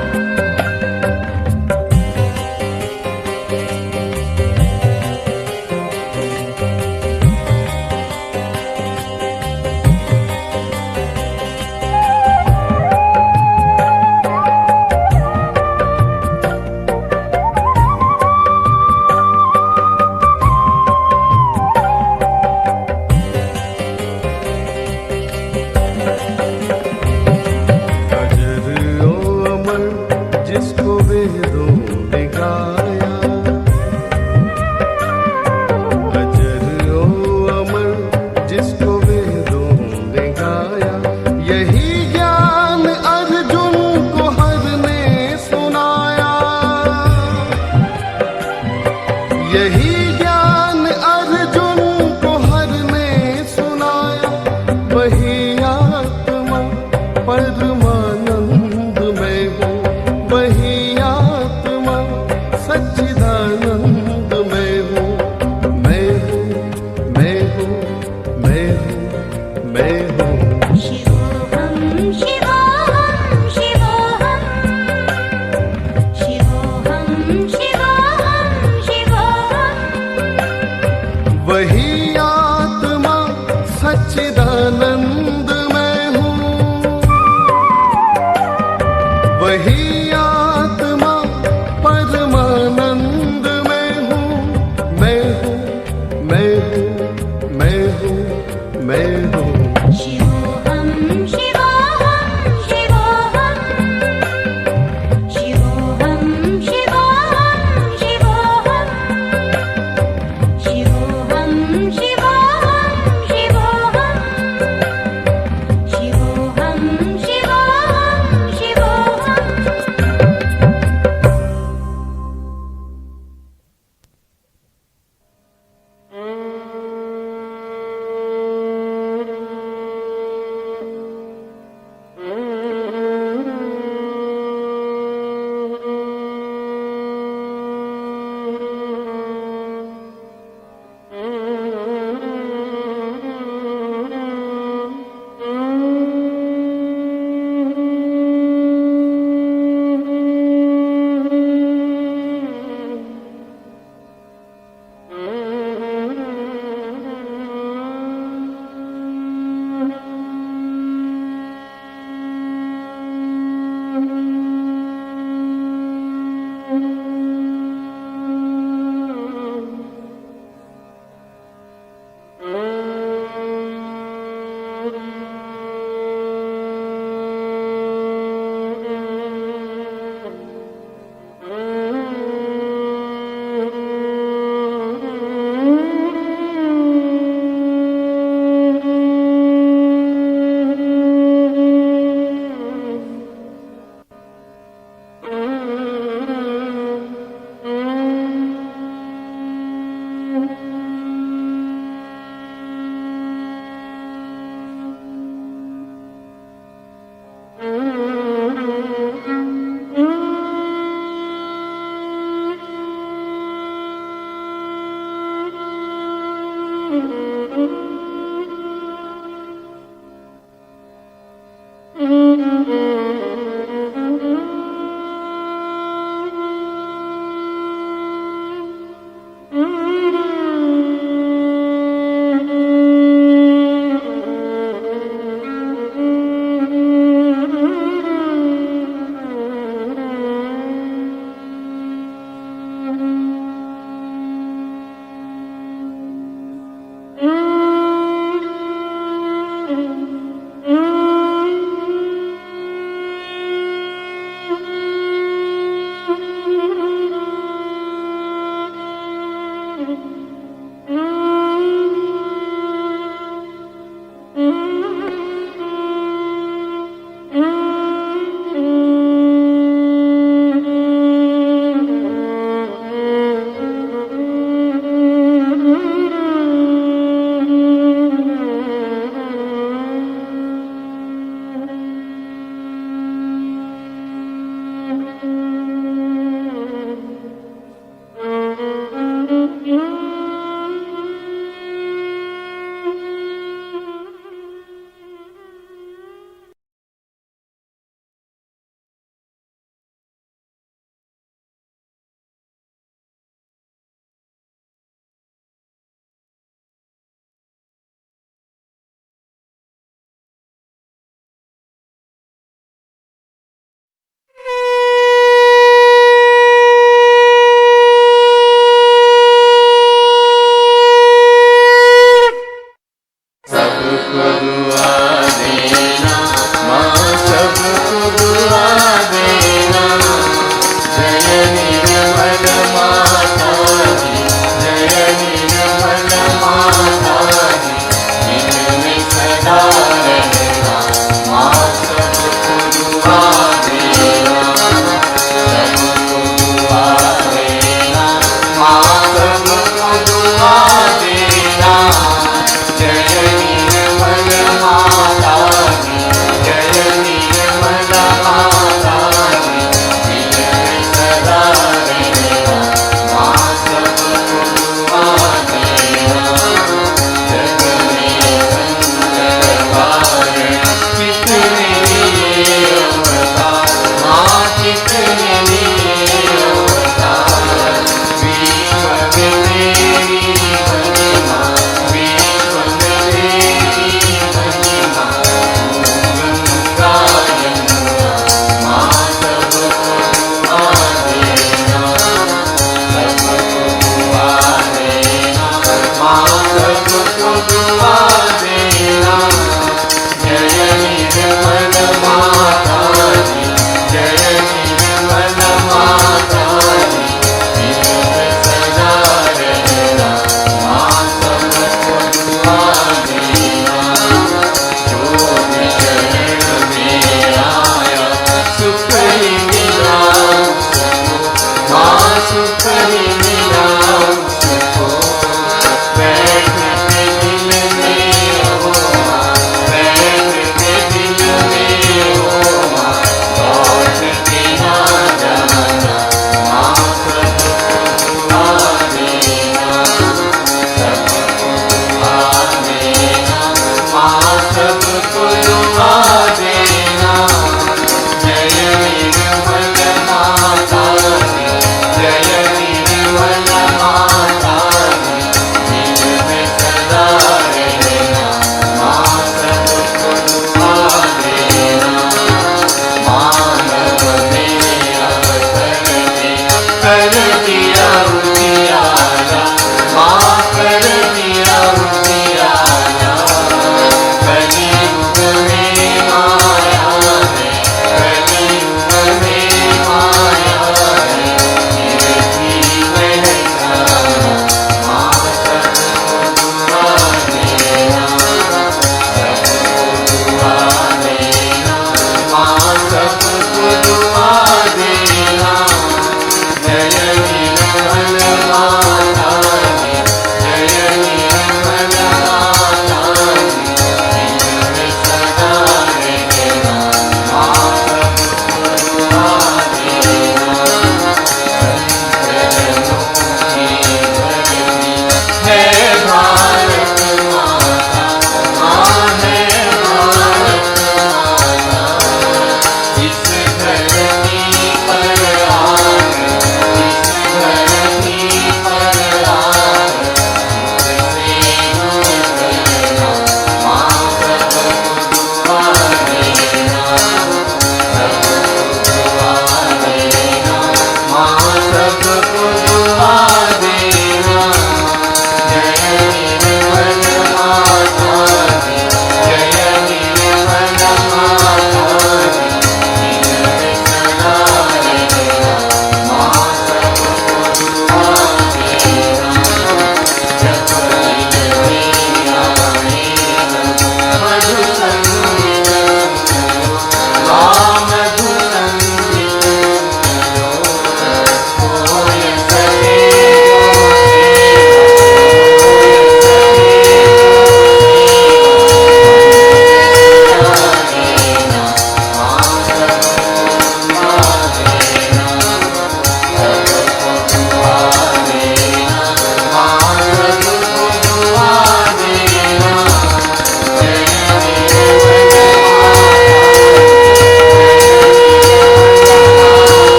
अजर ओ अमर जिसको वेदों ने गाया, अजर ओ अमर जिसको वेदों ने गाया, यही ज्ञान अर्जुन को हर ने सुनाया, यही ज्ञान अर्जुन को हर ने सुनाया। वही आत्मा परमानंद में हूँ, वही आत्मा सच्चिदानंद में हूँ। मैं हूँ, मैं हूँ, मैं हूँ, मैं हूँ। शिवोऽहं शिवोऽहं शिवोऽहं शिवोऽहं शिवोऽहं शिवोऽहं वही आत्मा सच्चिदानंद में हूँ, वही आत्मा परमानंद में हूँ। मैं हूँ, मैं हूँ, मैं हूँ, मैं हूँ। शिवोऽहं शिवोऽहं शिवोऽहं शिवोऽहं शिवोऽहं शिवोऽहं शिवोऽहं शिवोऽहं शिवोऽहं शिवोऽहं शिवोऽहं शिवोऽहं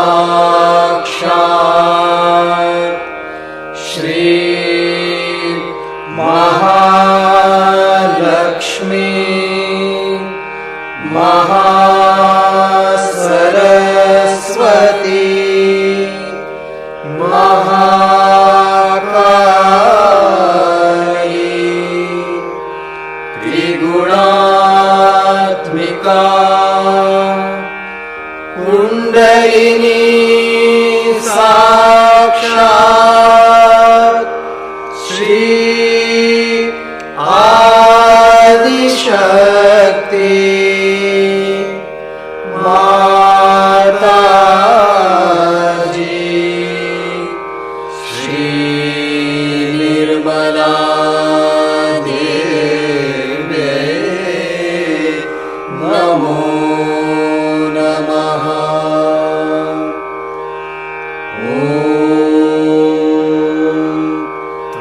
साक्षात् श्री महालक्ष्मी महासरस्वती महाकाली त्रिगुणात्मिका कुंडलिनी साक्षात् श्री आदिशक्ति माताजी श्री निर्मला देवे नमो नमः।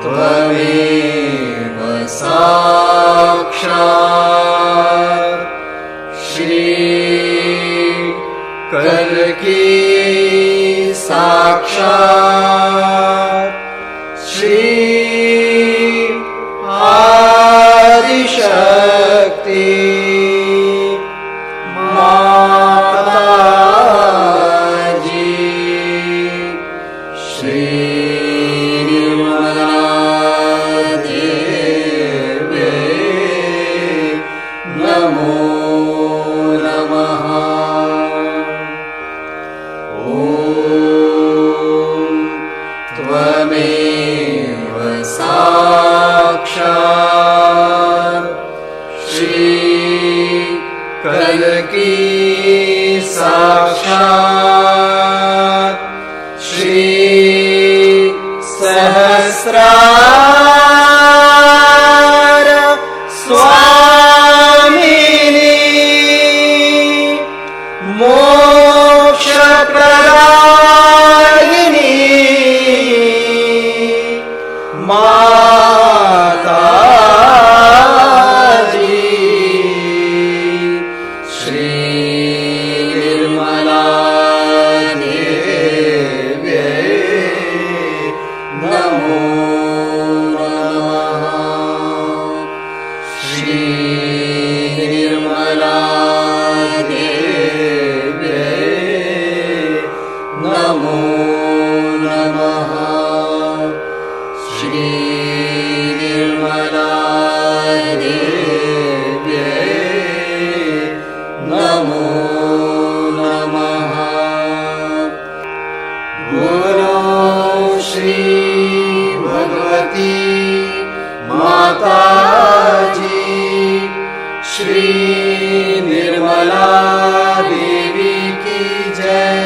त्वमेव साक्षात् श्री कल्की साक्षात् श्री आदिशक्ति माताजी श्री निर्मला देवे नमो नमः। त्वमेव साक्षात् श्री कल्की साक्षात् श्री सहस्रार स्वामिनी मोक्षप्रदायिनी माताजी श्री निर्मला देवे नमो नमः। श्री निर्मला देवे नमो नमः। श्री निर्मला देवे नमो नमः। बोलो श्री भगवती माताजी श्री निर्मला देवी की जय।